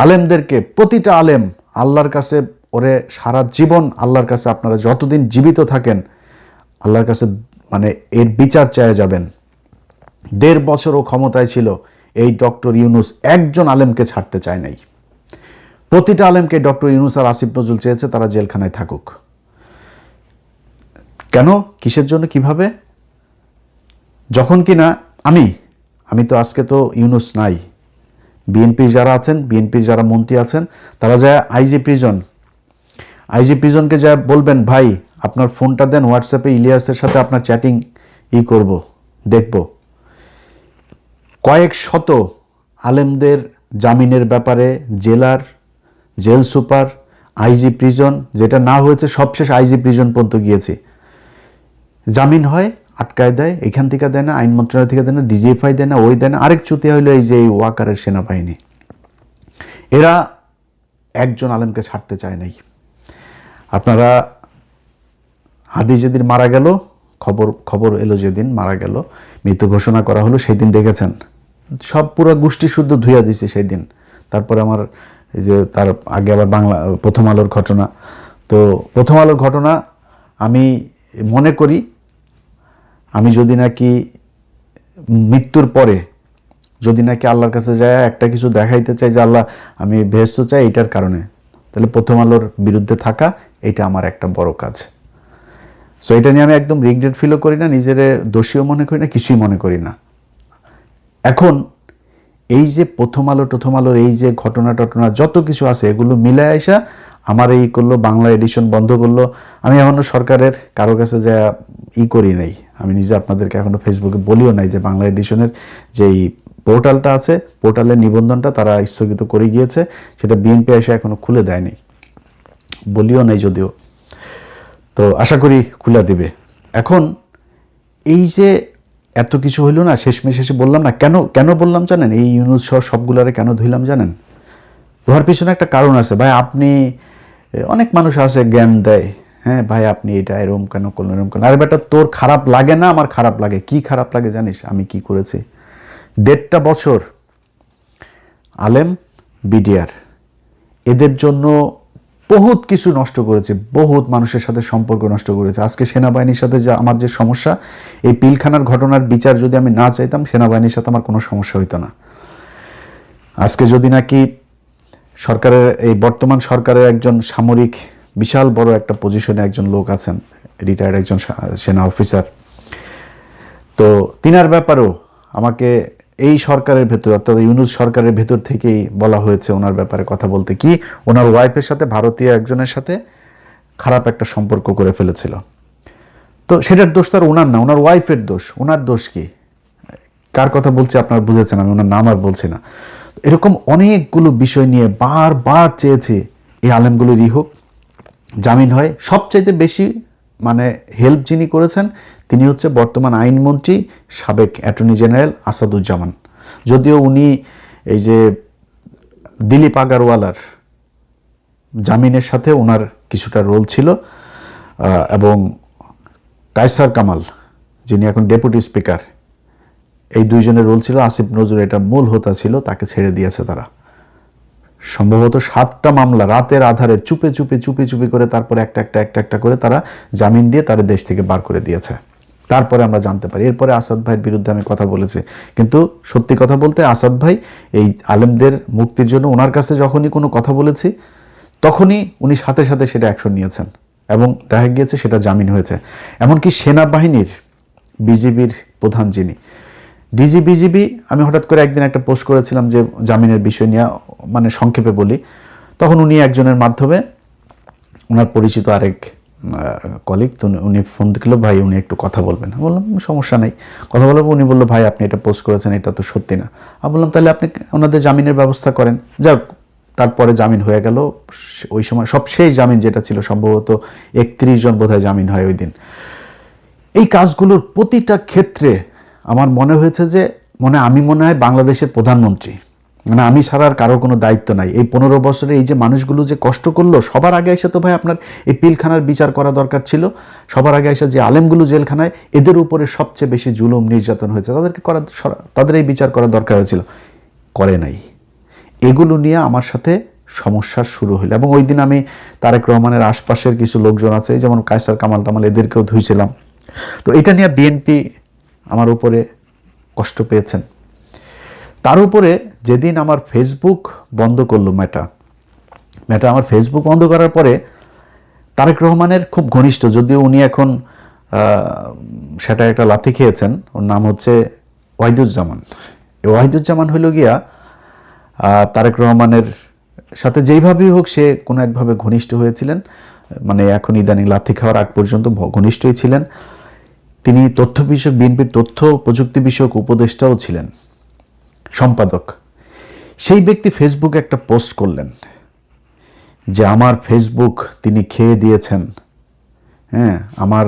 আলেমদেরকে, প্রতিটা আলেম আল্লাহর কাছে, ওরে সারা জীবন আল্লাহর কাছে আপনারা যতদিন জীবিত থাকেন আল্লাহর কাছে মানে এর বিচার চেয়ে যাবেন। 1.5 বছরও ক্ষমতায় ছিল এই ডক্টর ইউনূস, একজন আলেমকে ছাড়তে চায় নাই। প্রতিটা আলেমকে ডক্টর ইউনূস আর আসিফ নজরুল চেয়েছে তারা জেলখানায় থাকুক। কেন? কিসের জন্য? কিভাবে? যখন কিনা আমি তো আজকে তো ইউনূস নাই, বিএনপির যারা আছেন, বিএনপির যারা মন্ত্রী আছেন, তারা যায় আইজি প্রিজনকে যা বলবেন ভাই আপনার ফোনটা দেন, হোয়াটসঅ্যাপে ইলিয়াসের সাথে আপনার চ্যাটিং করব, দেখব। কয়েক শত আলেমদের জামিনের ব্যাপারে জেল সুপার, আইজি প্রিজন, যেটা না হয়েছে সবশেষ আইজি প্রিজন পর্যন্ত গিয়েছি, জামিন হয়, আটকায় দেয়, এখান থেকে দেয় না, আইন মন্ত্রণালয় থেকে দেয় না, ডিজিএফআই দেয় না, ওই দেয় না। আরেক চুতিয়া হইলো এই যে এই ওয়াকারের সেনাবাহিনী, এরা একজন আলেমকে ছাড়তে চায় নাই। আপনারা হাদি যেদিন মারা গেল, খবর এলো যেদিন মারা গেল, মৃত্যু ঘোষণা করা হলো, সেই দিন দেখেছেন সব পুরো গোষ্ঠী শুদ্ধ ধুইয়া দিছে সেই দিন। তারপরে আমার এই যে তার আগে আবার প্রথম আলোর ঘটনা, তো প্রথম আলোর ঘটনা আমি মনে করি আমি যদি নাকি মৃত্যুর পরে যদি নাকি আল্লাহর কাছে যায় একটা কিছু দেখাইতে চাই যে আল্লাহ আমি বেহেশত চাই এইটার কারণে, তাহলে প্রথম আলোর বিরুদ্ধে থাকা এটা আমার একটা বড় কাজ। সো এটা নিয়ে আমি একদম রিগ্রেট ফিলও করি না, নিজেরে দোষীও মনে করি না, কিছুই মনে করি না। এখন এই যে প্রথম আলোর এই যে ঘটনা যত কিছু আছে এগুলো মিলে আইসা আমার এই করলো, বাংলা এডিশন বন্ধ করলো। আমি এখনো সরকারের কারো কাছে যা করি নাই, আমি নিজে আপনাদেরকে এখনো ফেসবুকে বলিও নাই যে বাংলা এডিশনের যেই পোর্টালটা আছে, পোর্টালের নিবন্ধনটা তারা স্থগিত করে গিয়েছে, সেটা বিএনপি এসে এখনো খুলে দেয়নি, বলিও নাই যদিও, তো আশা করি খুলে দিবে। এখন এই যে এত কিছু হইল না, শেষমেশ শেষে বললাম না, কেন বললাম জানেন? এই ইউনূস সহ সবগুলারে কেন ধুইলাম জানেন? ধোয়ার পিছনে একটা কারণ আছে ভাই। আপনি অনেক মানুষ আছে জ্ঞান দেয়, হ্যাঁ ভাই আপনি এটা এরকম কেন করলেন, এরকম কেন? আরে বেটা তোর খারাপ লাগে না, আমার খারাপ লাগে। কি খারাপ লাগে জানিস? আমি কি করেছি? 1.5 বছর আলেম, বিডিআর এদের জন্য বহুত কিছু নষ্ট করেছে, বহুত মানুষের সাথে সম্পর্ক নষ্ট করেছে। আজকে সেনাবাহিনীর সাথে যে আমার যে সমস্যা, এই পিলখানার ঘটনার বিচার যদি আমি না চাইতাম, সেনাবাহিনীর সাথে আমার কোনো সমস্যা হইতো না। আজকে যদি নাকি সরকারের, এই বর্তমান সরকারের একজন সামরিক বিশাল বড় একটা পজিশনে একজন লোক আছেন, রিটায়ার্ড একজন সেনা অফিসার, তো তিনার ব্যাপারেও আমাকে এই সরকারের ভেতর, অর্থাৎ ইউনূস সরকারের ভেতর থেকেই বলা হয়েছে ওনার ব্যাপারে কথা বলতে, কি ওনার ওয়াইফের সাথে, ভারতীয় একজনের সাথে খারাপ একটা সম্পর্ক করে ফেলেছিল। তো সেটার দোষ তার ওনার না, ওনার ওয়াইফের দোষ। ওনার দোষ কি? কার কথা বলছি আপনারা বুঝেছেন, আমি ওনার নাম আর বলছি না। এরকম অনেকগুলো বিষয় নিয়ে বারবার চেয়েছি এই আলেমগুলোর হোক, জামিন হয়। সবচাইতে বেশি মানে হেল্প যিনি করেছেন তিনি হচ্ছে বর্তমান আইনমন্ত্রী সাবেক অ্যাটর্নি জেনারেল আসাদুজ্জামান। যদিও উনি এই যে দিলীপ আগারওয়ালার জামিনের সাথে ওনার কিছুটা রোল ছিল, এবং কায়সার কামাল যিনি এখন ডেপুটি স্পিকার, এই দুইজনের রোল ছিল। আসিফ নজরুল এটা মূল হোতা ছিল, তাকে ছেড়ে দিয়েছে তারা। সম্ভবত 7টা মামলা রাতের আধারে চুপে চুপে চুপে চুপে করে তারপরে একটা করে তারা জামিন দিয়ে তারা দেশ থেকে বার করে দিয়েছে। তারপরে আমরা জানতে পারি। এরপরে আসাদ ভাইয়ের বিরুদ্ধে আমি কথা বলেছি, কিন্তু সত্যি কথা বলতে আসাদ ভাই এই আলেমদের মুক্তির জন্য ওনার কাছে যখনই কোনো কথা বলেছি তখনই উনি সাথে সাথে সেটা অ্যাকশন নিয়েছেন এবং দেখা গিয়েছে সেটা জামিন হয়েছে। এমনকি সেনাবাহিনীর বিজিবির প্রধান যিনি বিজিবি, আমি হঠাৎ করে একদিন একটা পোস্ট করেছিলাম যে জামিনের বিষয় নিয়ে, মানে সংক্ষেপে বলি, তখন উনি একজনের মাধ্যমে ওনার পরিচিত আরেক কলিগ, তো উনি ফোন দিল, ভাই উনি একটু কথা বলবেন। বললাম সমস্যা নেই, কথা বলবো। উনি বললো ভাই আপনি এটা পোস্ট করেছেন, এটা তো সত্যি না। আমি বললাম তাহলে আপনি ওনাদের জামিনের ব্যবস্থা করেন। যাক, তারপরে জামিন হয়ে গেল। ওই সময় সবশেষ জামিন যেটা ছিল সম্ভবত 31 জন বোধহয় জামিন হয় ওই দিন। এই কাজগুলোর প্রতিটা ক্ষেত্রে আমার মনে হয়েছে যে আমি মনে হয় বাংলাদেশের প্রধানমন্ত্রী, মানে আমি ছাড়া আর কারো কোনো দায়িত্ব নাই। এই 15 বছরে এই যে মানুষগুলো যে কষ্ট করলো, সবার আগে এসে তো ভাই আপনার এই পিলখানার বিচার করা দরকার ছিল। সবার আগে এসে যে আলেমগুলো জেলখানায়, এদের উপরে সবচেয়ে বেশি জুলুম নির্যাতন হয়েছে, তাদের এই বিচার করা দরকার হয়েছিল, করে নাই। এগুলো নিয়ে আমার সাথে সমস্যা শুরু হলো। এবং ওই দিন আমি তারেক রহমানের আশপাশের কিছু লোকজন আছে, যেমন কায়সার কামাল টামাল, এদেরকেও ধুইছিলাম। তো এটা নিয়ে বিএনপি আমার উপরে কষ্ট পেয়েছেন। তার উপরে যেদিন আমার ফেসবুক বন্ধ করলো মেটা আমার ফেসবুক বন্ধ করার পরে তারেক রহমানের খুব ঘনিষ্ঠ, যদিও উনি এখন সেটা একটা লাথি খেয়েছেন, ওর নাম হচ্ছে ওয়াহিদুজ্জামান। এই ওয়াহিদুজ্জামান হইল গিয়া তারেক রহমানের সাথে যেইভাবেই হোক সে কোনো একভাবে ঘনিষ্ঠ হয়েছিলেন, মানে এখন ইদানিং লাথি খাওয়ার আগ পর্যন্ত ঘনিষ্ঠই ছিলেন। তিনি তথ্য বিষয়ক, বিএনপির তথ্য প্রযুক্তি বিষয়ক উপদেষ্টাও ছিলেন, সম্পাদক। সেই ব্যক্তি ফেসবুকে একটা পোস্ট করলেন যে আমার ফেসবুক তিনি খেয়ে দিয়েছেন, হ্যাঁ, আমার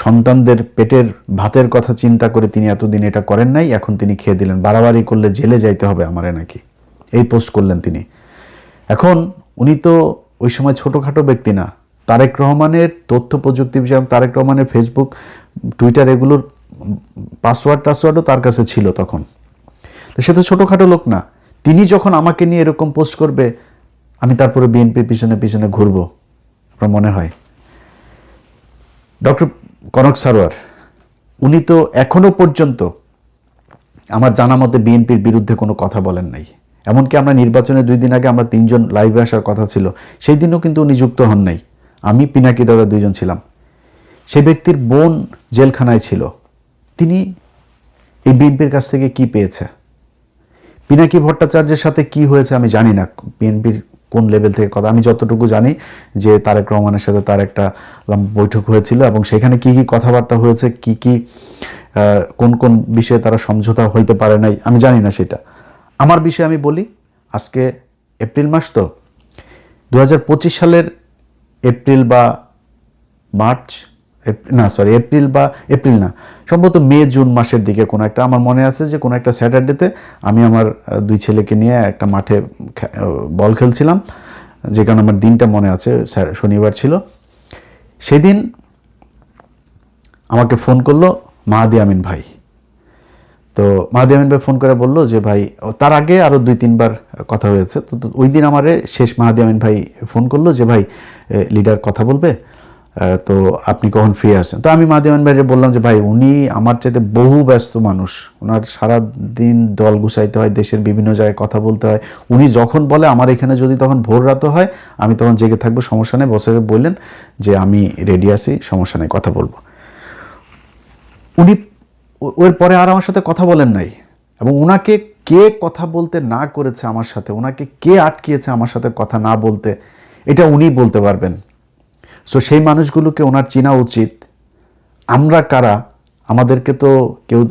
সন্তানদের পেটের ভাতের কথা চিন্তা করে তিনি এতদিন এটা করেন নাই, এখন তিনি খেয়ে দিলেন, বাড়াবাড়ি করলে জেলে যাইতে হবে আমারে নাকি, এই পোস্ট করলেন তিনি। এখন উনি তো ওই সময় ছোটোখাটো ব্যক্তি না, তারেক রহমানের তথ্য প্রযুক্তি বিষয়ক, তারেক রহমানের ফেসবুক, টুইটার, এগুলোর পাসওয়ার্ডও তার কাছে ছিল তখন। তো সে তো ছোটোখাটো লোক না। তিনি যখন আমাকে নিয়ে এরকম পোস্ট করবে, আমি তারপরে বিএনপির পিছনে পিছনে ঘুরবো, আপনার মনে হয়? ডক্টর কনক সারোয়ার, উনি তো এখনো পর্যন্ত আমার জানা মতে বিএনপির বিরুদ্ধে কোনো কথা বলেন নাই। এমনকি আমরা নির্বাচনের 2 দিন আগে আমরা 3 জন লাইভে আসার কথা ছিল, সেই দিনও কিন্তু উনি যুক্ত হন নাই। আমি, পিনাকি দাদা 2 জন ছিলাম। সে ব্যক্তির বোন জেলখানায় ছিল, তিনি এই বিএনপির কাছ থেকে কি পেয়েছে? পিনাকি ভট্টাচার্যের সাথে কি হয়েছে আমি জানি না, বিএনপির কোন লেভেল থেকে কথা। আমি যতটুকু জানি যে তারেক রহমানের সাথে তার একটা বৈঠক হয়েছিল এবং সেখানে কি কি কথাবার্তা হয়েছে, কি কি কোন কোন বিষয়ে তারা সমঝোতা হইতে পারে নাই, আমি জানি না সেটা। আমার বিষয়ে আমি বলি, আজকে এপ্রিল মাস, তো 2025 সালের এপ্রিল বা মার্চ, এপ্রিল না, সম্ভবত মে জুন মাসের দিকে কোনো একটা, আমার মনে আছে যে কোনো একটা স্যাটারডেতে আমি আমার 2 ছেলেকে নিয়ে একটা মাঠে বল খেলছিলাম, যে কারণে আমার দিনটা মনে আছে, শনিবার ছিল। সেদিন আমাকে ফোন করলো মাহাদি আমিন ভাই। তো মাহাদি আমিন ভাই ফোন করে বললো যে ভাই, তার আগে আরও 2-3 বার কথা হয়েছে, তো ওই দিন আমারে শেষ মাহাদি আমিন ভাই ফোন করলো যে ভাই লিডার কথা বলবে, তো আপনি কখন ফ্রি আসেন? তো আমি মাহাদি আমিন ভাইকে বললাম যে ভাই উনি আমার চাইতে বহু ব্যস্ত মানুষ, ওনার সারা দিন দল গুছাইতে হয়, দেশের বিভিন্ন জায়গায় কথা বলতে হয়। উনি যখন বলে আমার এখানে যদি তখন ভোর রাত হয়, আমি তখন জেগে থাকবো, সমস্যা নেই। বসে বললেন যে আমি রেডি আছি, সমস্যা নেই, কথা বলবো। উনি ওর পরে আর আমার সাথে কথা বলেন নাই, এবং ওনাকে কে কথা বলতে না করেছে আমার সাথে, ওনাকে কে আটকিয়েছে আমার সাথে কথা না বলতে, এটা উনি বলতে পারবেন। সো সেই মানুষগুলোকে ওনার চেনা উচিত। আমরা কারা? আমাদেরকে তো কেউ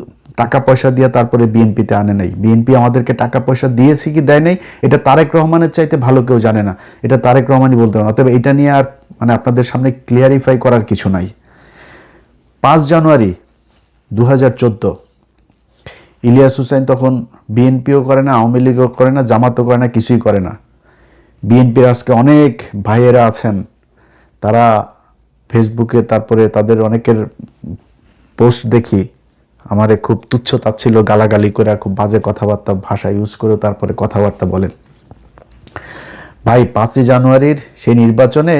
টাকা পয়সা দিয়ে তারপরে বিএনপিতে আনে নাই। বিএনপি আমাদেরকে টাকা পয়সা দিয়েছে কি দেয় নাই, এটা তারেক রহমানের চাইতে ভালো কেউ জানে না, এটা তারেক রহমানই বলতে পারেন। অতএব এটা নিয়ে আর মানে আপনাদের সামনে ক্লিয়ারিফাই করার কিছু নাই। 5 জানুয়ারি 2014 ইলিয়াস হুসাইন তখন বিএনপিও করে না, আওয়ামী লীগও করে না, জামাতও করে না, কিছুই করে না। বিএনপির আজকে অনেক ভাইয়েরা আছেন, তারা ফেসবুকে তারপরে তাদের অনেকের পোস্ট দেখি আমারে খুব তুচ্ছ তাচ্ছিল্য গালাগালি করে খুব বাজে কথাবার্তা ভাষা ইউজ করে তারপরে কথাবার্তা বলেন। ভাই 5 জানুয়ারির সেই নির্বাচনে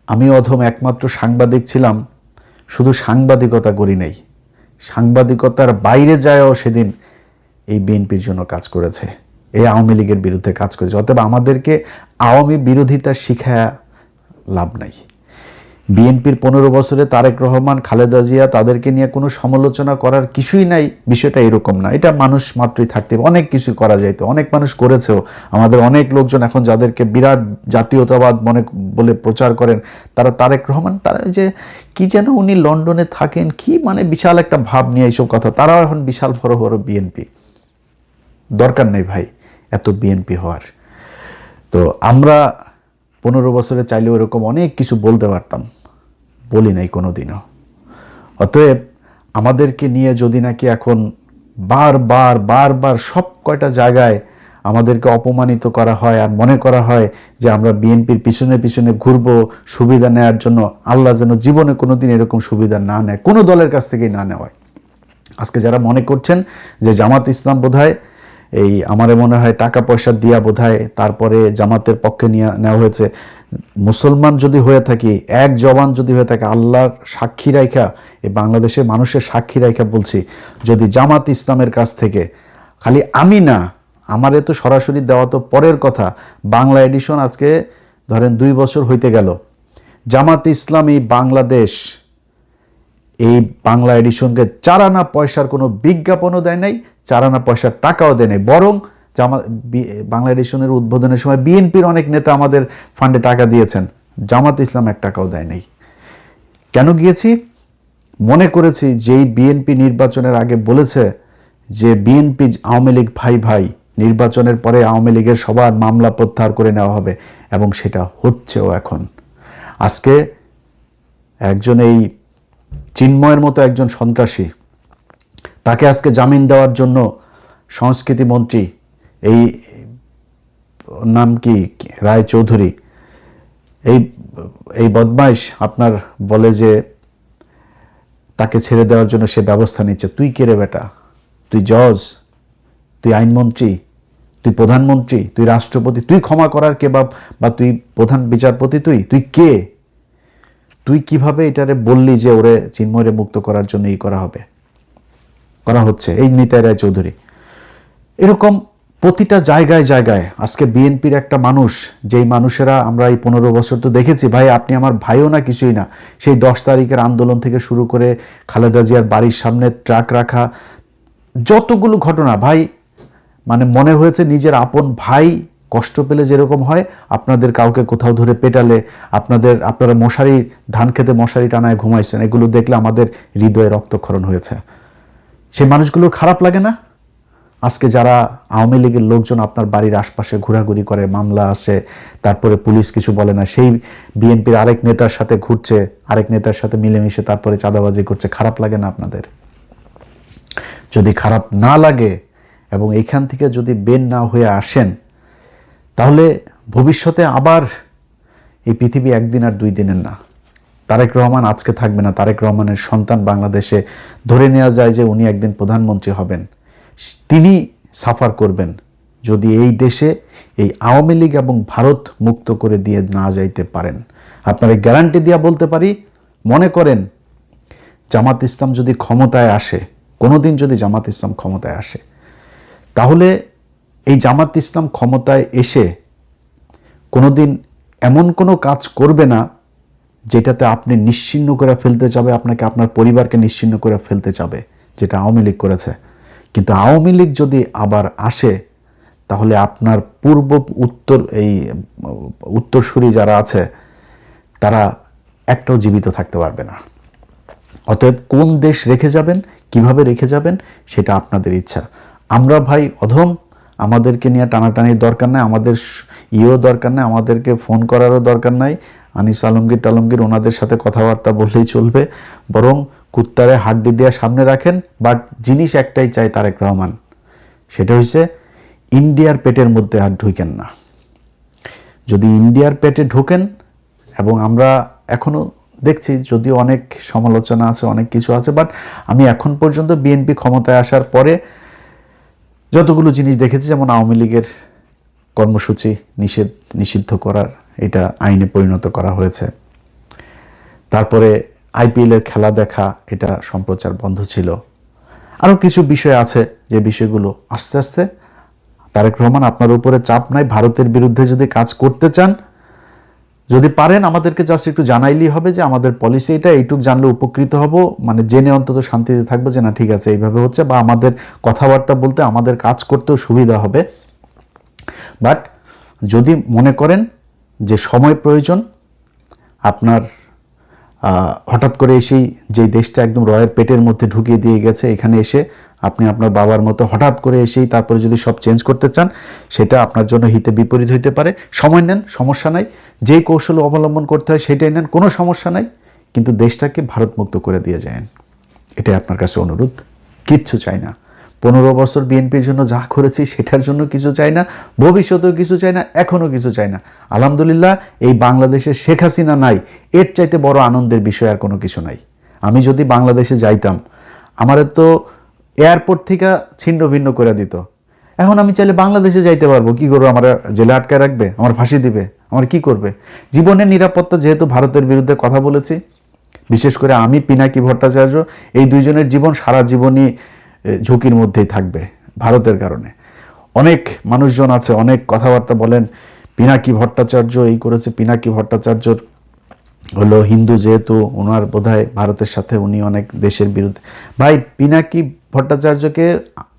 আমি অধম একমাত্র সাংবাদিক ছিলাম, শুধু সাংবাদিকতা করি নাই, সাংবাদিকতার বাইরে যায়ও সেদিন এই বিএনপির জন্য কাজ করেছে, এই আওয়ামী লীগের বিরুদ্ধে কাজ করেছে। অতএব আমাদেরকে আওয়ামী বিরোধিতা শিখায়া লাভ নাই। বিএনপির 15 বছরে তারেক রহমান, খালেদা জিয়া তাদেরকে নিয়ে কোনো সমালোচনা করার কিছুই নাই, বিষয়টা এরকম না। এটা মানুষ মাত্রই থাকতে অনেক কিছু করা যাইতো, অনেক মানুষ করেছেও। আমাদের অনেক লোকজন এখন যাদেরকে বিরাট জাতীয়তাবাদ মনে বলে প্রচার করেন, তারা তারেক রহমান, তারা যে কি যেন উনি লন্ডনে থাকেন, কি মানে বিশাল একটা ভাব নিয়ে এইসব কথা, তারাও এখন বিশাল বড় বড় বিএনপি। দরকার নেই ভাই এত বিএনপি হওয়ার। তো আমরা 15 বছরে চাইলেও এরকম অনেক কিছু বলতে পারতাম, বলি নাই কোনোদিনও। অতএব আমাদেরকে নিয়ে যদি নাকি এখন বারবার বারবার সব কয়টা জায়গায় আমাদেরকে অপমানিত করা হয় আর মনে করা হয় যে আমরা বিএনপির পিছনে পিছনে ঘুরবো সুবিধা নেওয়ার জন্য, আল্লাহ যেন জীবনে কোনোদিন এরকম সুবিধা না নেয়, কোনো দলের কাছ থেকেই না নেওয়ায়। আজকে যারা মনে করছেন যে জামাত ইসলাম বোধহয় এই আমারে মনে হয় টাকা পয়সা দিয়া বোধহয় তারপরে জামাতের পক্ষে নেওয়া হয়েছে, মুসলমান যদি হয়ে থাকি, এক জবান যদি হয়ে থাকে, আল্লাহর সাক্ষী রাইখা, এই বাংলাদেশের মানুষের সাক্ষী রাইখা বলছি, যদি জামাত ইসলামের কাছ থেকে, খালি আমি না, আমারে তো সরাসরি দেওয়া তো পরের কথা, বাংলা এডিশন আজকে ধরেন 2 বছর হইতে গেল, জামাত ইসলামী বাংলাদেশ এই বাংলা এডিশনকে 4 আনা পয়সার কোনো বিজ্ঞাপনও দেয় নাই, 4 আনা পয়সার টাকাও দেয় নাই, বরং বাংলা এডিশনের উদ্বোধনের সময় বিএনপির অনেক নেতা আমাদের ফান্ডে টাকা দিয়েছেন, জামাত ইসলাম 1 টাকাও দেয় নাই। কেন গিয়েছি? মনে করেছি যেই বিএনপি নির্বাচনের আগে বলেছে যে বিএনপি আওয়ামী লীগ ভাই ভাই, নির্বাচনের পরে আওয়ামী লীগের সবার মামলা প্রত্যাহার করে নেওয়া হবে, এবং সেটা হচ্ছেও। এখন আজকে একজন এই চিন্ময়ের মতো একজন সন্ত্রাসী, তাকে আজকে জামিন দেওয়ার জন্য সংস্কৃতি মন্ত্রী, এই নাম কি রায় চৌধুরী, এই বদমাইশ আপনার বলে যে তাকে ছেড়ে দেওয়ার জন্য সে ব্যবস্থা নিচ্ছে। তুই কে রে বেটা? তুই জজ, তুই আইনমন্ত্রী, তুই প্রধানমন্ত্রী, তুই রাষ্ট্রপতি, তুই ক্ষমা করার কে? বা তুই প্রধান বিচারপতি? তুই কে? তুই কিভাবে এটারে বললি যে ওরে চিন্ময়রে মুক্ত করার জন্য করা হচ্ছে? এই নিতাই রায় চৌধুরী, এরকম প্রতিটা জায়গায় জায়গায় আজকে বিএনপির একটা মানুষ, যেই মানুষেরা আমরা এই 15 বছর তো দেখেছি, ভাই আপনি আমার ভাইও না কিছুই না, সেই 10 তারিখের আন্দোলন থেকে শুরু করে খালেদা জিয়ার বাড়ির সামনে ট্রাক রাখা, যতগুলো ঘটনা ভাই, মানে মনে হয়েছে নিজের আপন ভাই কষ্ট পেলে যেরকম হয়, আপনাদের কাউকে কোথাও ধরে পেটালে, আপনারা মশারি, ধান খেতে মশারি টানায় ঘুমাইছেন, এগুলো দেখলে আমাদের হৃদয়ে রক্তক্ষরণ হয়েছে। সেই মানুষগুলোর খারাপ লাগে না? আজকে যারা আওয়ামী লীগের লোকজন আপনার বাড়ির আশপাশে ঘোরাঘুরি করে, মামলা আসে, তারপরে পুলিশ কিছু বলে না, সেই বিএনপির আরেক নেতার সাথে ঘুরছে, আরেক নেতার সাথে মিলেমিশে তারপরে চাঁদাবাজি করছে, খারাপ লাগে না আপনাদের? যদি খারাপ না লাগে এবং এইখান থেকে যদি বের না হয়ে আসেন, তাহলে ভবিষ্যতে আবার এই পৃথিবী একদিন আর 2 দিনের না। তারেক রহমান আজকে থাকবে না, তারেক রহমানের সন্তান বাংলাদেশে, ধরে নেওয়া যায় যে উনি একদিন প্রধানমন্ত্রী হবেন, তিনি সাফার করবেন যদি এই দেশে এই আওয়ামী লীগ এবং ভারত মুক্ত করে দিয়ে না যাইতে পারেন। আপনারা গ্যারান্টি দিয়া বলতে পারি, মনে করেন জামাত ইসলাম যদি ক্ষমতায় আসে, কোনোদিন যদি জামাত ইসলাম ক্ষমতায় আসে, তাহলে এই জামাত ইসলাম ক্ষমতায় এসে কোনোদিন এমন কোনো কাজ করবে না যেটাতে আপনি নিশ্চিহ্ন করে ফেলতে চাবে, আপনাকে আপনার পরিবারকে নিশ্চিহ্ন করে ফেলতে চাবে, যেটা আওয়ামী লীগ করেছে। কিন্তু আওয়ামী লীগ যদি আবার আসে, তাহলে আপনার উত্তরসূরি যারা আছে তারা একটাও জীবিত থাকতে পারবে না। অতএব কোন দেশ রেখে যাবেন, কিভাবে রেখে যাবেন, সেটা আপনাদের ইচ্ছা। আমরা ভাই অধম, আমাদেরকে নিয়ে টানাটানির দরকার নাই, আমাদের দরকার নাই, আমাদেরকে ফোন করারও দরকার নাই। আনিস আলমগীর টালমগীর ওনাদের সাথে কথাবার্তা বললেই চলবে, বরং কুত্তারে হাড্ডি দিয়ে সামনে রাখেন। বাট জিনিস একটাই চাই তারেক রহমান, সেটা হচ্ছে ইন্ডিয়ার পেটের মধ্যে আর ঢুকেন না। যদি ইন্ডিয়ার পেটে ঢোকেন, এবং আমরা এখনো দেখছি যদিও অনেক সমালোচনা আছে, অনেক কিছু আছে, বাট আমি এখন পর্যন্ত বিএনপি ক্ষমতায় আসার পরে যতগুলো জিনিস দেখেছি, যেমন আওয়ামী লীগের কর্মসূচি নিষিদ্ধ করার এটা আইনে পরিণত করা হয়েছে। তারপরে আইপিএলের খেলা দেখা এটা সম্প্রচার বন্ধ ছিল। আরও কিছু বিষয় আছে যে বিষয়গুলো আস্তে আস্তে, তারেক রহমান আপনার উপরে চাপ নাই, ভারতের বিরুদ্ধে যদি কাজ করতে চান, যদি পারেন আমাদেরকে জাস্ট একটু জানাইলেই হবে যে আমাদের পলিসি এটা, এইটুক জানলে উপকৃত হব, মানে জেনে অন্তত শান্তিতে থাকবো যে না ঠিক আছে এইভাবে হচ্ছে, বা আমাদের কথাবার্তা বলতে আমাদের কাজ করতেও সুবিধা হবে। বাট যদি মনে করেন যে সময় প্রয়োজন, আপনার হঠাৎ করে এসেই যেই দেশটা একদম রয়ের পেটের মধ্যে ঢুকিয়ে দিয়ে গেছে, এখানে এসে আপনি আপনার বাবার মতো হঠাৎ করে এসেই তারপরে যদি সব চেঞ্জ করতে চান, সেটা আপনার জন্য হিতে বিপরীত হইতে পারে। সময় নেন, সমস্যা নাই, যেই কৌশল অবলম্বন করতে হয় সেটাই নেন, কোনো সমস্যা নাই, কিন্তু দেশটাকে ভারতমুক্ত করে দিয়ে যান, এটাই আপনার কাছে অনুরোধ। কিচ্ছু চাই না, 15 বছর বিএনপির জন্য যা করেছি সেটার জন্য কিছু চাই না, ভবিষ্যতেও কিছু চাই না, এখনও কিছু চাই না। আলহামদুলিল্লাহ এই বাংলাদেশে শেখ হাসিনা নাই, এর চাইতে বড় আনন্দের বিষয় আর কোনো কিছু নাই। আমি যদি বাংলাদেশে যাইতাম, আমার তো এয়ারপোর্ট থেকে ছিন্ন ভিন্ন করে দিত। এখন আমি চাইলে বাংলাদেশে যাইতে পারবো, কি করবো? আমার জেলে আটকায় রাখবে, আমার ফাঁসি দিবে, আমার কি করবে? জীবনের নিরাপত্তা, যেহেতু ভারতের বিরুদ্ধে কথা বলেছি, বিশেষ করে আমি, পিনাকি ভট্টাচার্য, এই দুইজনের জীবন সারা জীবনই ঝুঁকির মধ্যেই থাকবে ভারতের কারণে। অনেক মানুষজন আছে, অনেক কথাবার্তা বলেন, পিনাকি ভট্টাচার্য এই করেছে, পিনাকি ভট্টাচার্যর হলো হিন্দু, যেহেতু ওনার বোধহয় ভারতের সাথে উনি অনেক দেশের বিরুদ্ধে। ভাই, পিনাকি ভট্টাচার্যকে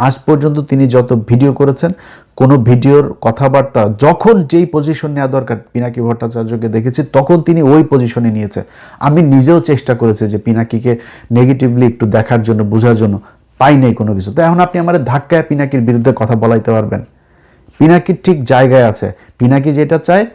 আজ পর্যন্ত তিনি যত ভিডিও করেছেন, কোনো ভিডিওর কথাবার্তা যখন যেই পজিশন নেওয়া দরকার পিনাকি ভট্টাচার্যকে দেখেছি, তখন তিনি ওই পজিশনে নিয়েছে। আমি নিজেও চেষ্টা করেছি যে পিনাকিকে নেগেটিভলি একটু দেখার জন্য, বোঝার জন্য, পাই নাই কোনো কিছু। তো এখন আপনি আমার ধাক্কায় পিনাকির বিরুদ্ধে কথা বলাইতে পারবেন? পিনাকির ঠিক জায়গায় আছে, পিনাকি যেটা চায়